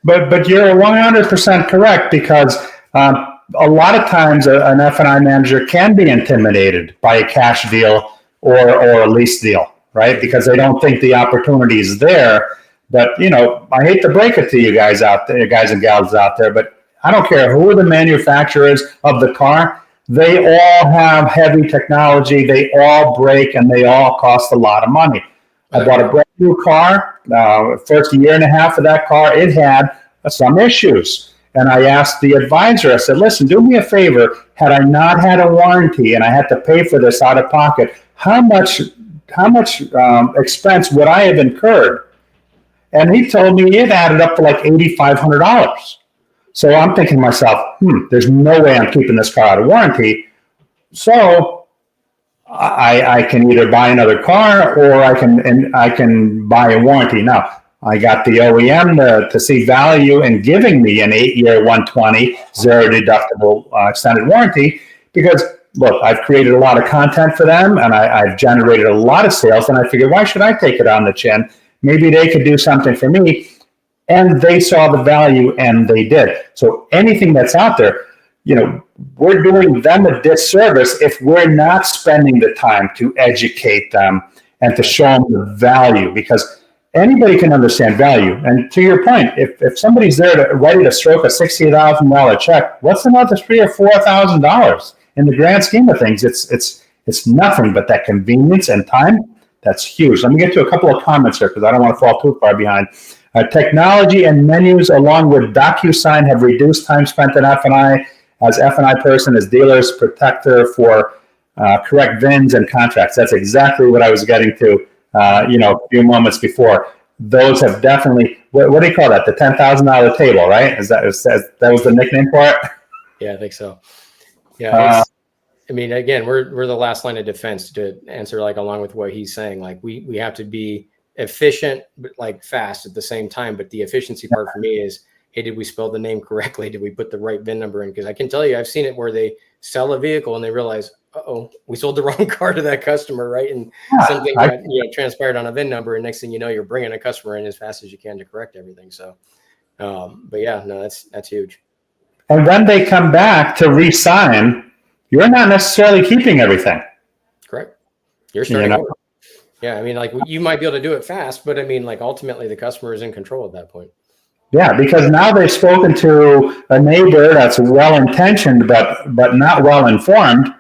But you're 100% correct, because a lot of times an F&I manager can be intimidated by a cash deal or a lease deal, right? Because they don't think the opportunity is there. But, I hate to break it to you guys out there, guys and gals out there, but I don't care who the manufacturer is of the car, they all have heavy technology, they all break, and they all cost a lot of money. I bought a brand new car. First year and a half of that car, it had some issues. And I asked the advisor, I said, listen, do me a favor. Had I not had a warranty and I had to pay for this out of pocket, how much expense would I have incurred? And he told me it added up to like $8,500. So I'm thinking to myself, there's no way I'm keeping this car out of warranty. So I can either buy another car or I can buy a warranty. Now, I got the OEM to see value in giving me an 8-year 120 zero deductible extended warranty because, look, I've created a lot of content for them and I've generated a lot of sales, and I figured, why should I take it on the chin? Maybe they could do something for me. And they saw the value and they did. So anything that's out there, we're doing them a disservice if we're not spending the time to educate them and to show them the value, because anybody can understand value. And to your point, if somebody's there ready to stroke a $60,000 check, what's another $3,000 or $4,000 in the grand scheme of things? It's nothing but that convenience and time. That's huge. Let me get to a couple of comments here because I don't want to fall too far behind. Technology and menus along with DocuSign have reduced time spent in F&I as F&I person, as dealer's protector for correct VINs and contracts. That's exactly what I was getting to, a few moments before. Those have definitely, what do you call that? The $10,000 table, right? That was the nickname for it? Yeah, I think so. Yeah. Again, we're the last line of defense to answer, like, along with what he's saying. Like, we have to be efficient, but like fast at the same time. But the efficiency part for me is, hey, did we spell the name correctly? Did we put the right VIN number in? Because I can tell you, I've seen it where they sell a vehicle and they realize, we sold the wrong car to that customer, right? And something got, transpired on a VIN number, and next thing you know, you're bringing a customer in as fast as you can to correct everything. So, but yeah, no, that's huge. And when they come back to re-sign, you're not necessarily keeping everything. Correct. You're starting over. Yeah, like, you might be able to do it fast, but ultimately the customer is in control at that point. Yeah, because now they've spoken to a neighbor that's well-intentioned but not well-informed,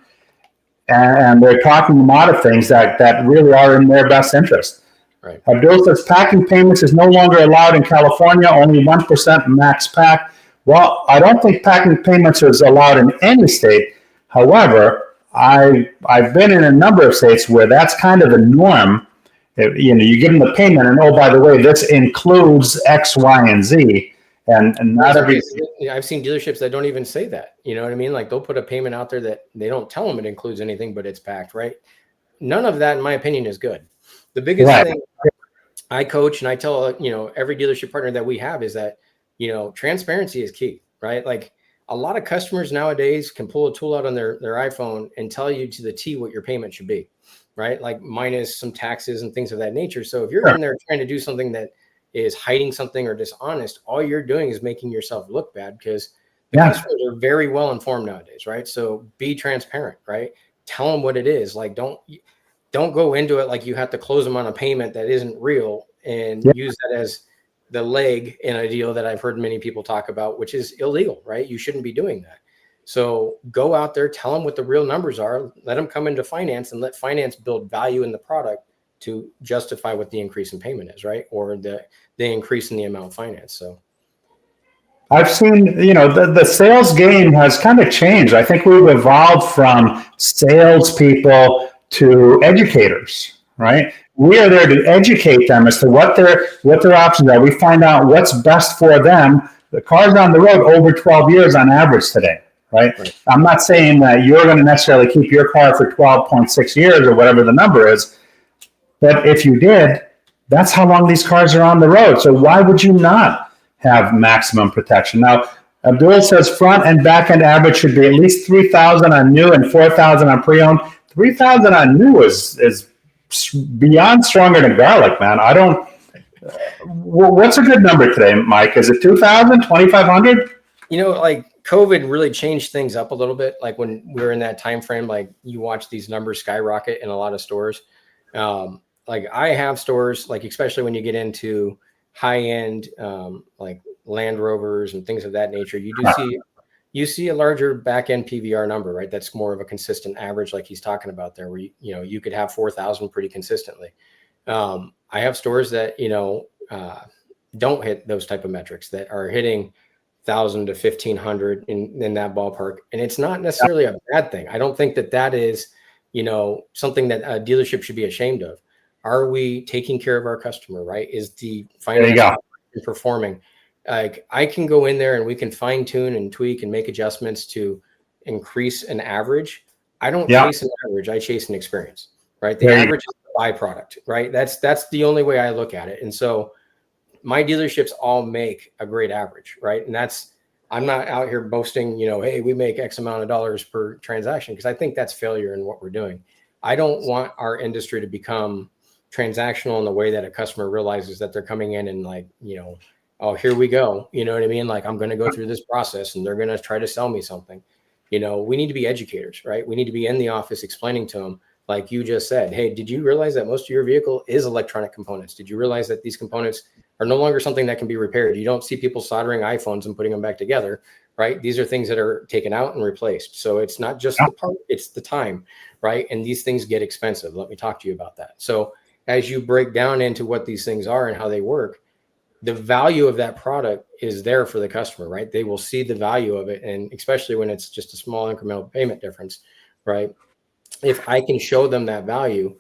and they're talking them out of things that really are in their best interest. Right. Abdul says packing payments is no longer allowed in California, only 1% max pack. Well, I don't think packing payments is allowed in any state. However, I've been in a number of states where that's kind of the norm. You give them the payment, and by the way, this includes X, Y, and Z, and not every. I've seen dealerships that don't even say that. You know what I mean? Like, they'll put a payment out there that they don't tell them it includes anything, but it's packed, right? None of that, in my opinion, is good. The biggest thing I coach and I tell every dealership partner that we have is that transparency is key, right? Like, a lot of customers nowadays can pull a tool out on their iPhone and tell you to the T what your payment should be, right? Like, minus some taxes and things of that nature. So if you're in there trying to do something that is hiding something or dishonest, all you're doing is making yourself look bad, because the customers are very well informed nowadays, right? So be transparent, right? Tell them what it is. Like, don't go into it like you have to close them on a payment that isn't real and use that as the leg in a deal that I've heard many people talk about, which is illegal, right? You shouldn't be doing that. So go out there, tell them what the real numbers are, let them come into finance, and let finance build value in the product to justify what the increase in payment is, right? Or the increase in the amount financed. So I've seen, the sales game has kind of changed. I think we've evolved from salespeople to educators, right? We are there to educate them as to what their options are. We find out what's best for them. The car's on the road over 12 years on average today, right? I'm not saying that you're going to necessarily keep your car for 12.6 years or whatever the number is, but if you did, that's how long these cars are on the road. So why would you not have maximum protection? Now, Abdul says front and back end average should be at least 3,000 on new and 4,000 on pre-owned. 3,000 on new is beyond stronger than garlic, man. What's a good number today, Mike? Is it 2,000, 2,500? Like, COVID really changed things up a little bit. Like, when we were in that time frame, like, you watch these numbers skyrocket in a lot of stores. Like, I have stores, like, especially when you get into high end, like Land Rovers and things of that nature, you do see you see a larger back end PVR number, right? That's more of a consistent average, like he's talking about there, where you could have 4,000 pretty consistently. I have stores that don't hit those type of metrics, that are hitting 1,000 to 1,500 in that ballpark, and it's not necessarily a bad thing. I don't think that is something that a dealership should be ashamed of. Are we taking care of our customer, right? Is the finance performing? Like, I can go in there and we can fine tune and tweak and make adjustments to increase an average. I don't chase an average, I chase an experience, right? The average is a byproduct, right? That's the only way I look at it. And so my dealerships all make a great average, right? And I'm not out here boasting, hey, we make X amount of dollars per transaction, because I think that's failure in what we're doing. I don't want our industry to become transactional in the way that a customer realizes that they're coming in and like, oh, here we go. You know what I mean? Like, I'm going to go through this process and they're going to try to sell me something. We need to be educators, right? We need to be in the office explaining to them, like you just said, hey, did you realize that most of your vehicle is electronic components? Did you realize that these components are no longer something that can be repaired? You don't see people soldering iPhones and putting them back together, right? These are things that are taken out and replaced. So it's not just the part, it's the time, right? And these things get expensive. Let me talk to you about that. So as you break down into what these things are and how they work, the value of that product is there for the customer, right? They will see the value of it. And especially when it's just a small incremental payment difference, right? If I can show them that value,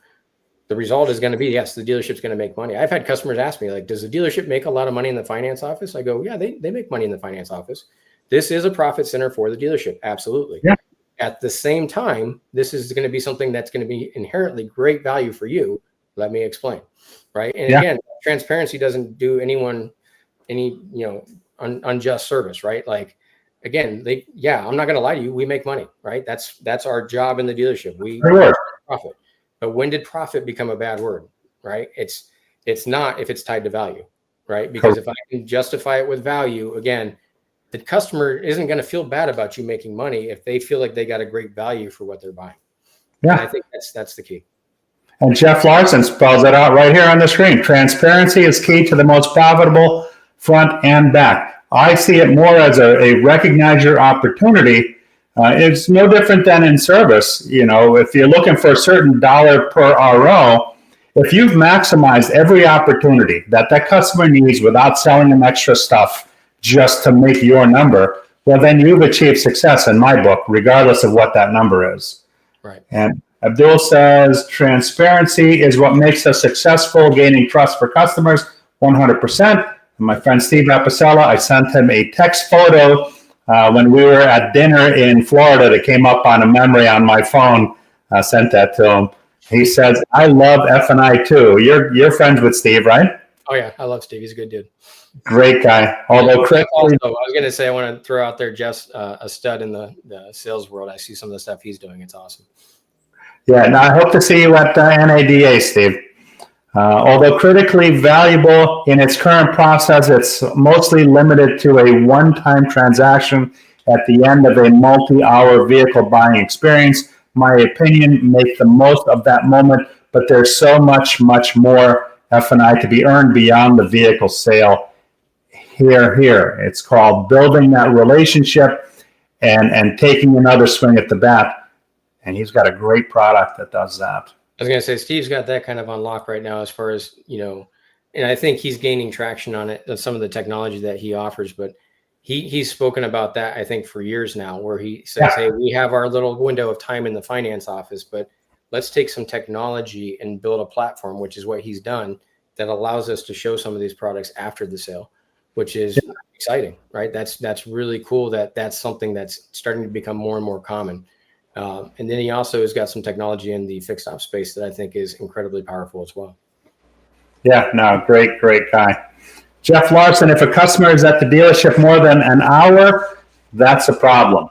the result is going to be, yes, the dealership's going to make money. I've had customers ask me, like, does the dealership make a lot of money in the finance office? I go, yeah, they make money in the finance office. This is a profit center for the dealership. Absolutely. Yeah. At the same time, this is going to be something that's going to be inherently great value for you. Let me explain. Right. And again, transparency doesn't do anyone any, unjust service. Right. Like, again, I'm not going to lie to you. We make money. Right. That's our job in the dealership. We profit. But when did profit become a bad word? Right. It's not if it's tied to value. Right. Because if I can justify it with value, again, the customer isn't going to feel bad about you making money if they feel like they got a great value for what they're buying. Yeah. And I think that's the key. And Jeff Larson spells it out right here on the screen. Transparency is key to the most profitable front and back. I see it more as a recognize your opportunity. It's no different than in service. If you're looking for a certain dollar per RO, if you've maximized every opportunity that customer needs without selling them extra stuff just to make your number, well, then you've achieved success in my book, regardless of what that number is. Right. And Abdul says, transparency is what makes us successful, gaining trust for customers, 100%. And my friend Steve Apicella, I sent him a text photo when we were at dinner in Florida that came up on a memory on my phone. I sent that to him. He says, I love F&I too. You're friends with Steve, right? Oh, yeah. I love Steve. He's a good dude. Great guy. Although I was going to say, I want to throw out there, Jeff's a stud in the sales world. I see some of the stuff he's doing. It's awesome. Yeah, and I hope to see you at NADA, Steve. Although critically valuable in its current process, it's mostly limited to a one-time transaction at the end of a multi-hour vehicle buying experience. My opinion, make the most of that moment, but there's so much more F&I to be earned beyond the vehicle sale. Here. It's called building that relationship and taking another swing at the bat. And he's got a great product that does that. I was going to say, Steve's got that kind of on lock right now as far as, and I think he's gaining traction on it, some of the technology that he offers, but he's spoken about that, I think, for years now, where he says, hey, we have our little window of time in the finance office, but let's take some technology and build a platform, which is what he's done, that allows us to show some of these products after the sale, which is exciting, right? That's really cool that's something that's starting to become more and more common. And then he also has got some technology in the fixed op space that I think is incredibly powerful as well. Yeah, no, great guy. Jeff Larson, if a customer is at the dealership more than an hour, that's a problem.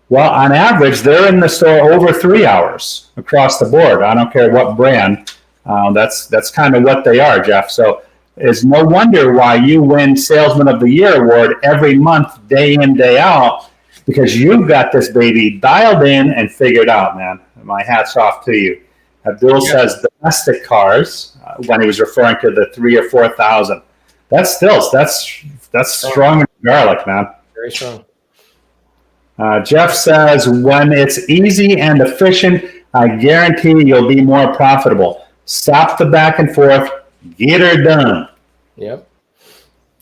Well, on average, they're in the store over 3 hours across the board. I don't care what brand. That's kind of what they are, Jeff. So it's no wonder why you win Salesman of the Year award every month, day in, day out, because you've got this baby dialed in and figured out, man. My hat's off to you. Abdul says domestic cars, when he was referring to the 3,000 or 4,000. That's strong as garlic, man. Very strong. Jeff says, when it's easy and efficient, I guarantee you'll be more profitable. Stop the back and forth, get her done. Yep.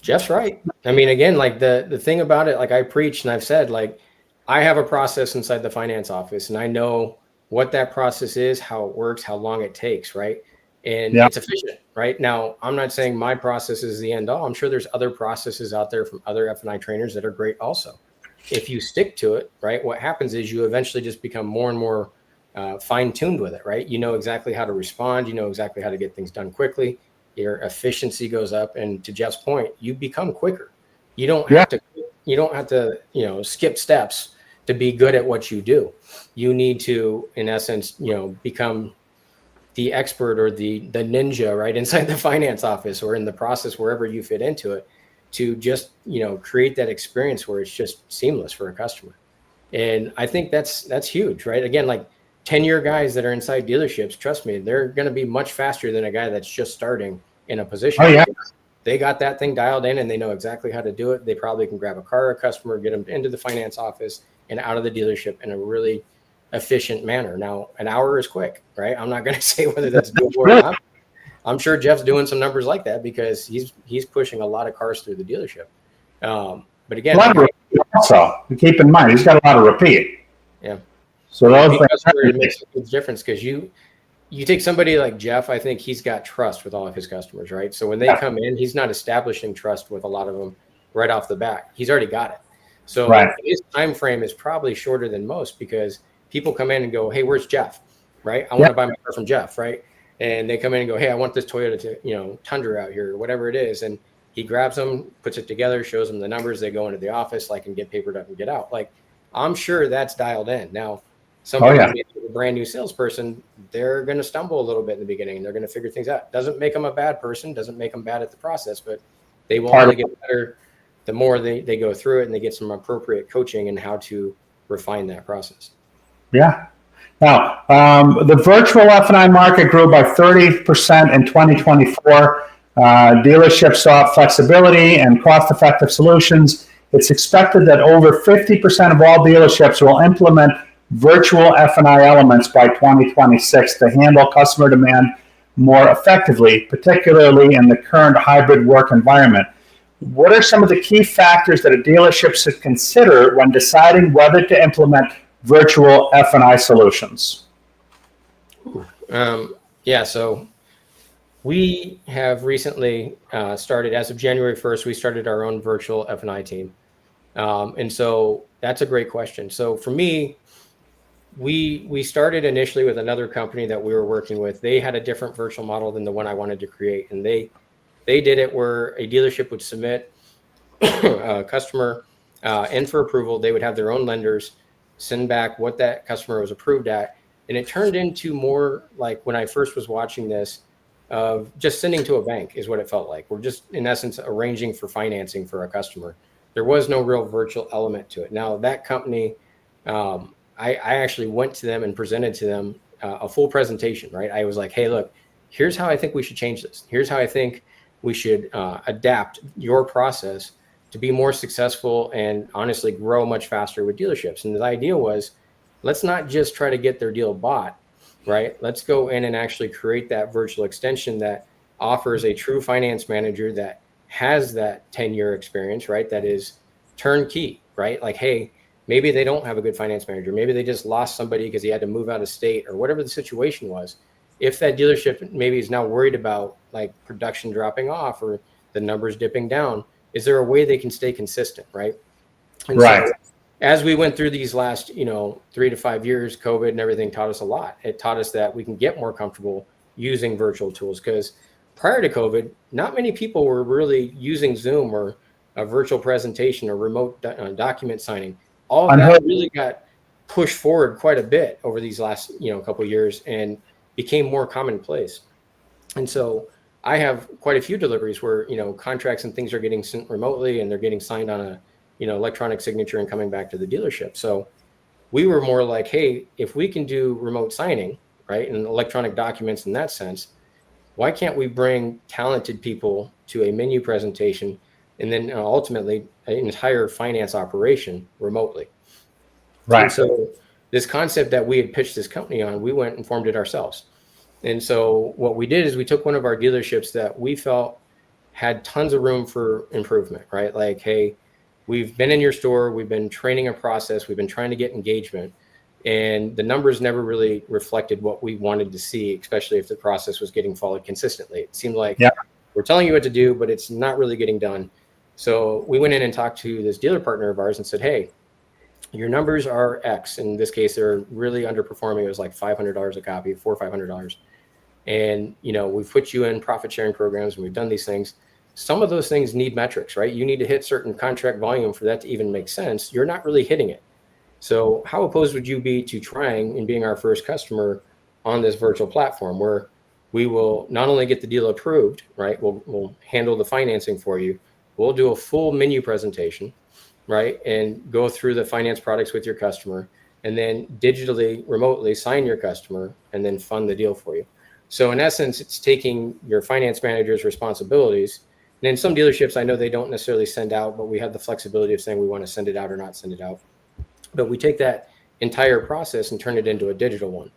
Jeff's right. I mean, again, like the thing about it, like I preach and I've said, like I have a process inside the finance office and I know what that process is, how it works, how long it takes, right? And Yeah. it's efficient, right? Now, I'm not saying my process is the end all. I'm sure there's other processes out there from other F&I trainers that are great also. If you stick to it, right, what happens is you eventually just become more and more fine-tuned with it, right? You know exactly how to respond. You know exactly how to get things done quickly. Your efficiency goes up. And to Jeff's point, you become quicker. You don't have to, skip steps to be good at what you do. You need to, in essence, become the expert or the ninja right inside the finance office or in the process, wherever you fit into it, to just, create that experience where it's just seamless for a customer. And I think that's huge, right? Again, like 10-year guys that are inside dealerships, trust me, they're going to be much faster than a guy that's just starting in a position. Oh, yeah. They got that thing dialed in and they know exactly how to do it. They probably can grab a car or a customer, get them into the finance office and out of the dealership in a really efficient manner. Now, an hour is quick, right? I'm not going to say whether that's doable or not. I'm sure Jeff's doing some numbers like that because he's pushing a lot of cars through the dealership. But again, also keep in mind he's got a lot of repeat. Yeah. So that's where it makes a huge difference because you take somebody like Jeff. I think he's got trust with all of his customers, right? So when they come in, he's not establishing trust with a lot of them right off the bat. He's already got it. So his time frame is probably shorter than most because people come in and go, "Hey, where's Jeff?" Right? I want to buy my car from Jeff, right? And they come in and go, "Hey, I want this Toyota Tundra out here, or whatever it is." And he grabs them, puts it together, shows them the numbers. They go into the office, like, and get papered up and get out. Like, I'm sure that's dialed in. Now, somebody a brand new salesperson, they're going to stumble a little bit in the beginning and they're going to figure things out. Doesn't make them a bad person, doesn't make them bad at the process, but they will only get better the more they go through it and they get some appropriate coaching and how to refine that process. Yeah. Now, the virtual F&I market grew by 30% in 2024. Dealerships sought flexibility and cost-effective solutions. It's expected that over 50% of all dealerships will implement virtual F&I elements by 2026 to handle customer demand more effectively, particularly in the current hybrid work environment. What are some of the key factors that a dealership should consider when deciding whether to implement virtual F&I solutions? So we have recently started, as of January 1st, we started our own virtual F&I team. And so that's a great question. So for me, we started initially with another company that we were working with. They had a different virtual model than the one I wanted to create. And they did it where a dealership would submit a customer in for approval. They would have their own lenders send back what that customer was approved at. And it turned into more like when I first was watching this of just sending to a bank is what it felt like. We're just, in essence, arranging for financing for a customer. There was no real virtual element to it. Now, that company, I actually went to them and presented to them a full presentation, right? I was like, hey, look, here's how I think we should change this. Here's how I think we should adapt your process to be more successful and honestly grow much faster with dealerships. And the idea was, let's not just try to get their deal bought, right? Let's go in and actually create that virtual extension that offers a true finance manager that has that 10-year experience, right? That is turnkey, right? Like, hey, maybe they don't have a good finance manager. Maybe they just lost somebody because he had to move out of state or whatever the situation was. If that dealership maybe is now worried about like production dropping off or the numbers dipping down, is there a way they can stay consistent, right? And so as we went through these last, 3 to 5 years, COVID and everything taught us a lot. It taught us that we can get more comfortable using virtual tools because prior to COVID, not many people were really using Zoom or a virtual presentation or remote document signing. All of that really got pushed forward quite a bit over these last, couple of years and became more commonplace. And so I have quite a few deliveries where, contracts and things are getting sent remotely and they're getting signed on a, electronic signature and coming back to the dealership. So we were more like, hey, if we can do remote signing, right, and electronic documents in that sense, why can't we bring talented people to a menu presentation and then ultimately an entire finance operation remotely? Right. And so this concept that we had pitched this company on, we went and formed it ourselves. And so what we did is we took one of our dealerships that we felt had tons of room for improvement, right? Like, hey, we've been in your store, we've been training a process, we've been trying to get engagement, and the numbers never really reflected what we wanted to see, especially if the process was getting followed consistently. It seemed like we're telling you what to do, but it's not really getting done. So we went in and talked to this dealer partner of ours and said, hey, your numbers are X. In this case, they're really underperforming. It was like $500 a copy, $400 or $500. And, we've put you in profit sharing programs and we've done these things. Some of those things need metrics, right? You need to hit certain contract volume for that to even make sense. You're not really hitting it. So how opposed would you be to trying and being our first customer on this virtual platform where we will not only get the deal approved, right? We'll handle the financing for you. We'll do a full menu presentation, right? And go through the finance products with your customer and then digitally, remotely sign your customer and then fund the deal for you. So in essence, it's taking your finance manager's responsibilities. And in some dealerships, I know they don't necessarily send out, but we have the flexibility of saying we want to send it out or not send it out. But we take that entire process and turn it into a digital one.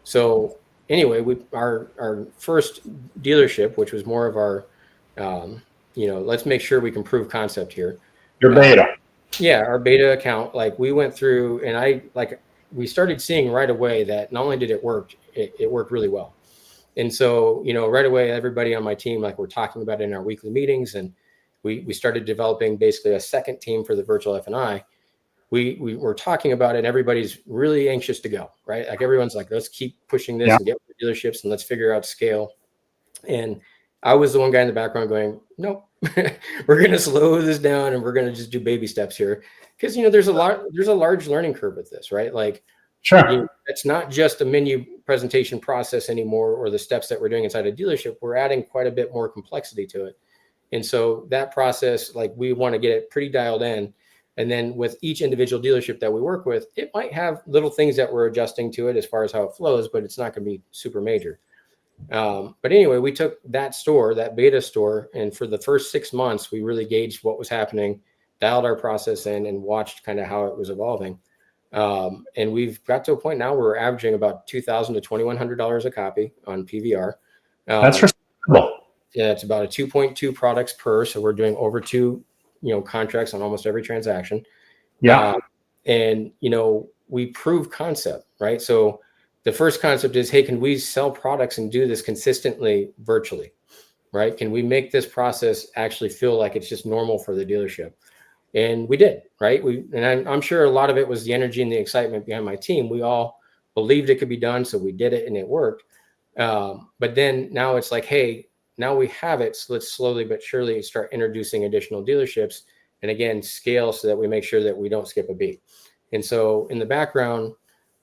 So anyway, our first dealership, which was more of our, let's make sure we can prove concept here. Your beta. Yeah, our beta account, like we went through and we started seeing right away that not only did it work, it worked really well. And so, right away, everybody on my team, like we're talking about it in our weekly meetings, and we started developing basically a second team for the Virtual F&I. We were talking about it and everybody's really anxious to go, right? Like everyone's like, let's keep pushing this and get dealerships and let's figure out scale. And I was the one guy in the background going, nope, we're going to slow this down and we're going to just do baby steps here. Because, there's a large learning curve with this, right? Like, sure. It's not just a menu presentation process anymore or the steps that we're doing inside a dealership. We're adding quite a bit more complexity to it. And so that process, like we want to get it pretty dialed in. And then with each individual dealership that we work with, it might have little things that we're adjusting to it as far as how it flows, but it's not going to be super major. But anyway, we took that beta store, and for the first 6 months, we really gauged what was happening, dialed our process in, and watched kind of how it was evolving. And we've got to a point now where we're averaging about $2,000 to $2,100 a copy on PVR. That's respectable. Yeah, it's about a 2.2 products per. So we're doing over 2, contracts on almost every transaction. Yeah. And, we prove concept, right? So the first concept is, hey, can we sell products and do this consistently virtually, right? Can we make this process actually feel like it's just normal for the dealership? And we did, right? I'm sure a lot of it was the energy and the excitement behind my team. We all believed it could be done, so we did it and it worked. But then now it's like, hey, now we have it, so let's slowly but surely start introducing additional dealerships and again, scale so that we make sure that we don't skip a beat. And so in the background,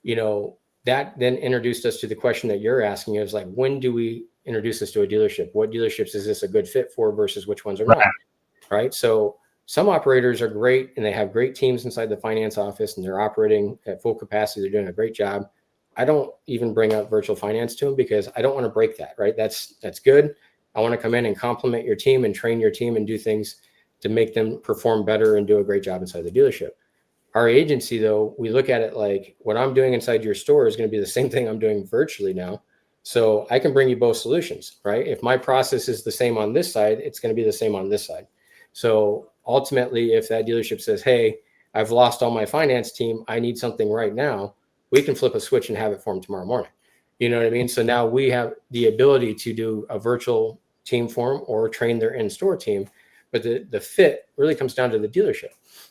that then introduced us to the question that you're asking is like, when do we introduce this to a dealership? What dealerships is this a good fit for versus which ones are not, right? So some operators are great and they have great teams inside the finance office and they're operating at full capacity. They're doing a great job. I don't even bring up virtual finance to them because I don't want to break that, right? That's good. I want to come in and complement your team and train your team and do things to make them perform better and do a great job inside the dealership. Our agency, though, we look at it like what I'm doing inside your store is going to be the same thing I'm doing virtually now. So I can bring you both solutions, right? If my process is the same on this side, it's going to be the same on this side. So ultimately, if that dealership says, hey, I've lost all my finance team, I need something right now, we can flip a switch and have it for them tomorrow morning. You know what I mean? So now we have the ability to do a virtual team form or train their in-store team. But the fit really comes down to the dealership.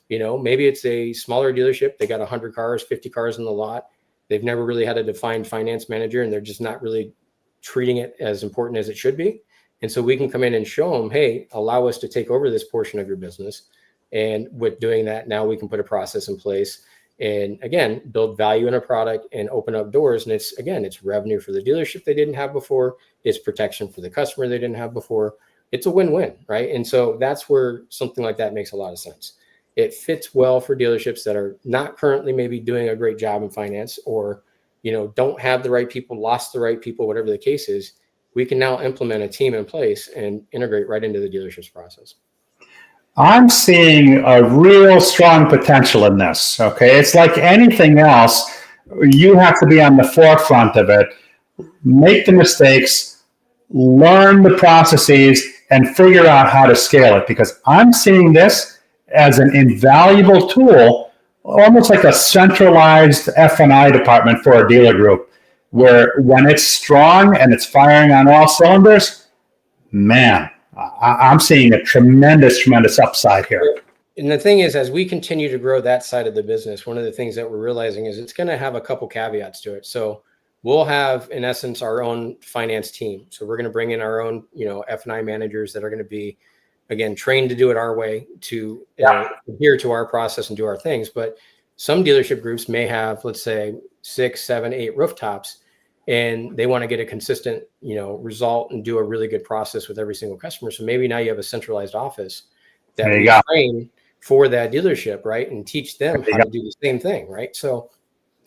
Maybe it's a smaller dealership. They got 100 cars, 50 cars in the lot. They've never really had a defined finance manager, and they're just not really treating it as important as it should be. And so we can come in and show them, hey, allow us to take over this portion of your business. And with doing that, now we can put a process in place and, again, build value in a product and open up doors. And it's revenue for the dealership they didn't have before. It's protection for the customer they didn't have before. It's a win-win, right? And so that's where something like that makes a lot of sense. It fits well for dealerships that are not currently maybe doing a great job in finance or, don't have the right people, lost the right people, whatever the case is. We can now implement a team in place and integrate right into the dealership's process. I'm seeing a real strong potential in this. Okay. It's like anything else. You have to be on the forefront of it, make the mistakes, learn the processes, and figure out how to scale it, because I'm seeing this as an invaluable tool, almost like a centralized F&I department for a dealer group, where when it's strong and it's firing on all cylinders, man, I'm seeing a tremendous upside here. And the thing is, as we continue to grow that side of the business, one of the things that we're realizing is it's going to have a couple caveats to it. So we'll have, in essence, our own finance team. So we're going to bring in our own, F&I managers that are going to be, again, trained to do it our way, to adhere to our process and do our things. But some dealership groups may have, let's say, 6, 7, 8 rooftops, and they want to get a consistent, result and do a really good process with every single customer. So maybe now you have a centralized office that we train for that dealership, right? And teach them how to do the same thing, right? So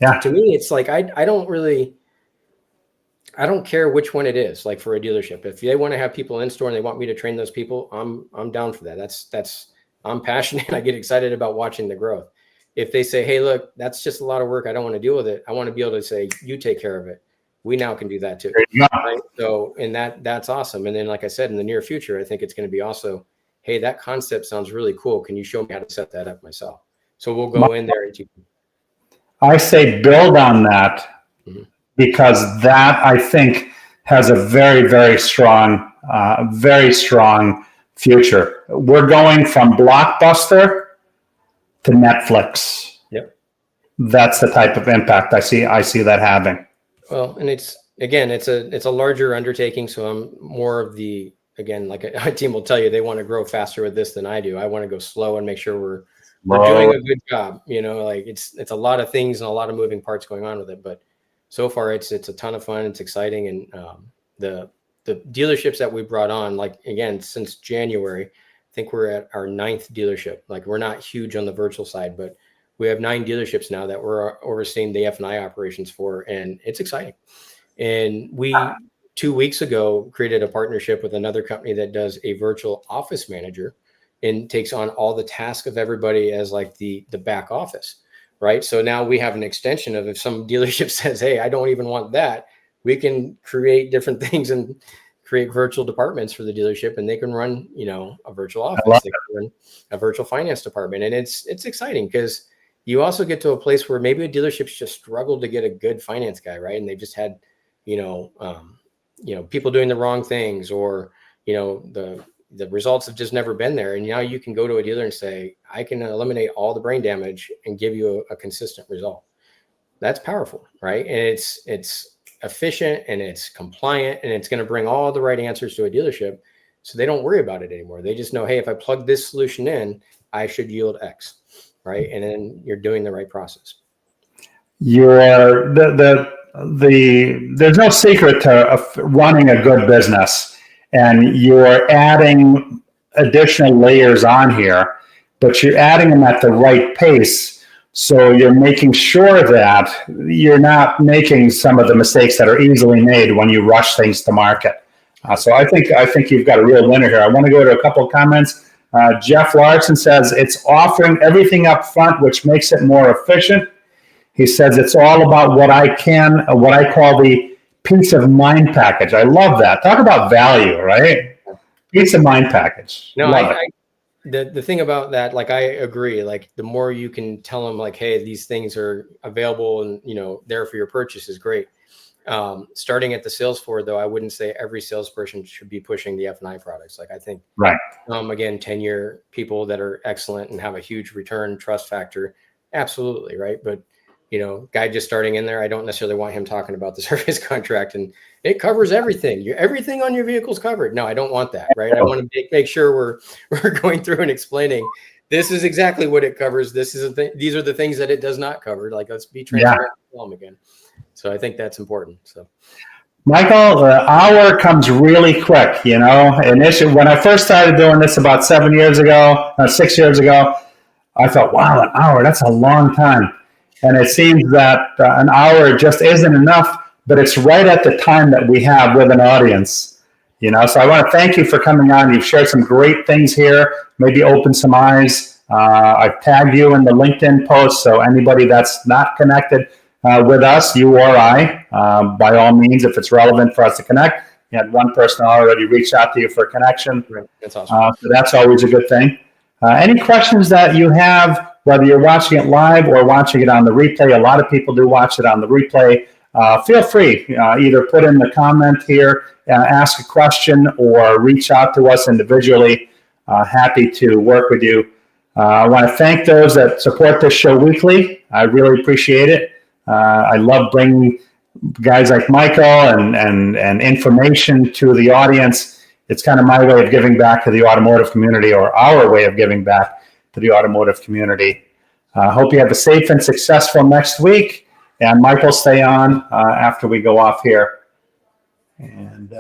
to me, it's like, I don't care which one it is, like for a dealership. If they want to have people in store and they want me to train those people, I'm down for that. I'm passionate. I get excited about watching the growth. If they say, hey, look, that's just a lot of work, I don't want to deal with it, I want to be able to say, you take care of it. We now can do that too. Right? So, and that's awesome. And then, like I said, in the near future, I think it's going to be also, hey, that concept sounds really cool. Can you show me how to set that up myself? So we'll go in there and teach you. I say build on that, because that, I think, has a very strong future. We're going from Blockbuster to Netflix. Yep. That's the type of impact I see that having. Well, and it's a larger undertaking. So I'm more of the, again, like a team will tell you, they want to grow faster with this than I do. I want to go slow and make sure we're doing a good job. Like it's a lot of things and a lot of moving parts going on with it. But so far it's a ton of fun. It's exciting. And the dealerships that we brought on, like, again, since January, I think we're at our 9th dealership. Like, we're not huge on the virtual side, but we have 9 dealerships now that we're overseeing the F&I operations for, and it's exciting. And we 2 weeks ago created a partnership with another company that does a virtual office manager and takes on all the tasks of everybody as like the back office, right? So now we have an extension of, if some dealership says, hey, I don't even want that, we can create different things and create virtual departments for the dealership, and they can run, a virtual office, they can run a virtual finance department. And it's exciting, because you also get to a place where maybe a dealership's just struggled to get a good finance guy, right? And they just had, people doing the wrong things, or, the results have just never been there. And now you can go to a dealer and say, I can eliminate all the brain damage and give you a consistent result. That's powerful, right? And it's efficient, and it's compliant, and it's going to bring all the right answers to a dealership, so they don't worry about it anymore. They just know, hey, if I plug this solution in, I should yield X, right? And then you're doing the right process. There's no secret to running a good business, and you're adding additional layers on here, but you're adding them at the right pace. So you're making sure that you're not making some of the mistakes that are easily made when you rush things to market. So I think you've got a real winner here. I want to go to a couple of comments. Jeff Larson says it's offering everything up front, which makes it more efficient. He says it's all about what I call the peace of mind package. I love that. Talk about value, right? Peace of mind package. No, the thing about that, like, I agree. Like, the more you can tell them, like, hey, these things are available and, there for your purchase, is great. Starting at the sales floor, though, I wouldn't say every salesperson should be pushing the F&I products. Like, I think, again, 10-year people that are excellent and have a huge return trust factor, absolutely, right? But, guy just starting in there, I don't necessarily want him talking about the service contract and it covers everything. Everything on your vehicle is covered. No, I don't want that, right? I want to make sure we're going through and explaining, this is exactly what it covers. These are the things that it does not cover. Like, let's be transparent with them again. So I think that's important. So, Michael, the hour comes really quick. Initially, when I first started doing this about 6 years ago, I thought, wow, an hour, that's a long time. And it seems that an hour just isn't enough, but it's right at the time that we have with an audience. So I want to thank you for coming on. You've shared some great things here, maybe opened some eyes. I've tagged you in the LinkedIn post, so anybody that's not connected with us, you or I, by all means, if it's relevant for us to connect. You had one person already reach out to you for a connection. Right. That's awesome. So that's always a good thing. Any questions that you have, whether you're watching it live or watching it on the replay, a lot of people do watch it on the replay. Feel free, either put in the comment here, ask a question, or reach out to us individually. Happy to work with you. I want to thank those that support this show weekly. I really appreciate it. I love bringing guys like Michael and information to the audience. It's kind of my way of giving back to the automotive community, or our way of giving back to the automotive community. Hope you have a safe and successful next week. And Michael, stay on after we go off here. And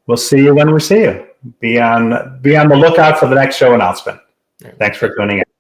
we'll see you when we see you. Be on the lookout for the next show announcement. Thanks for tuning in.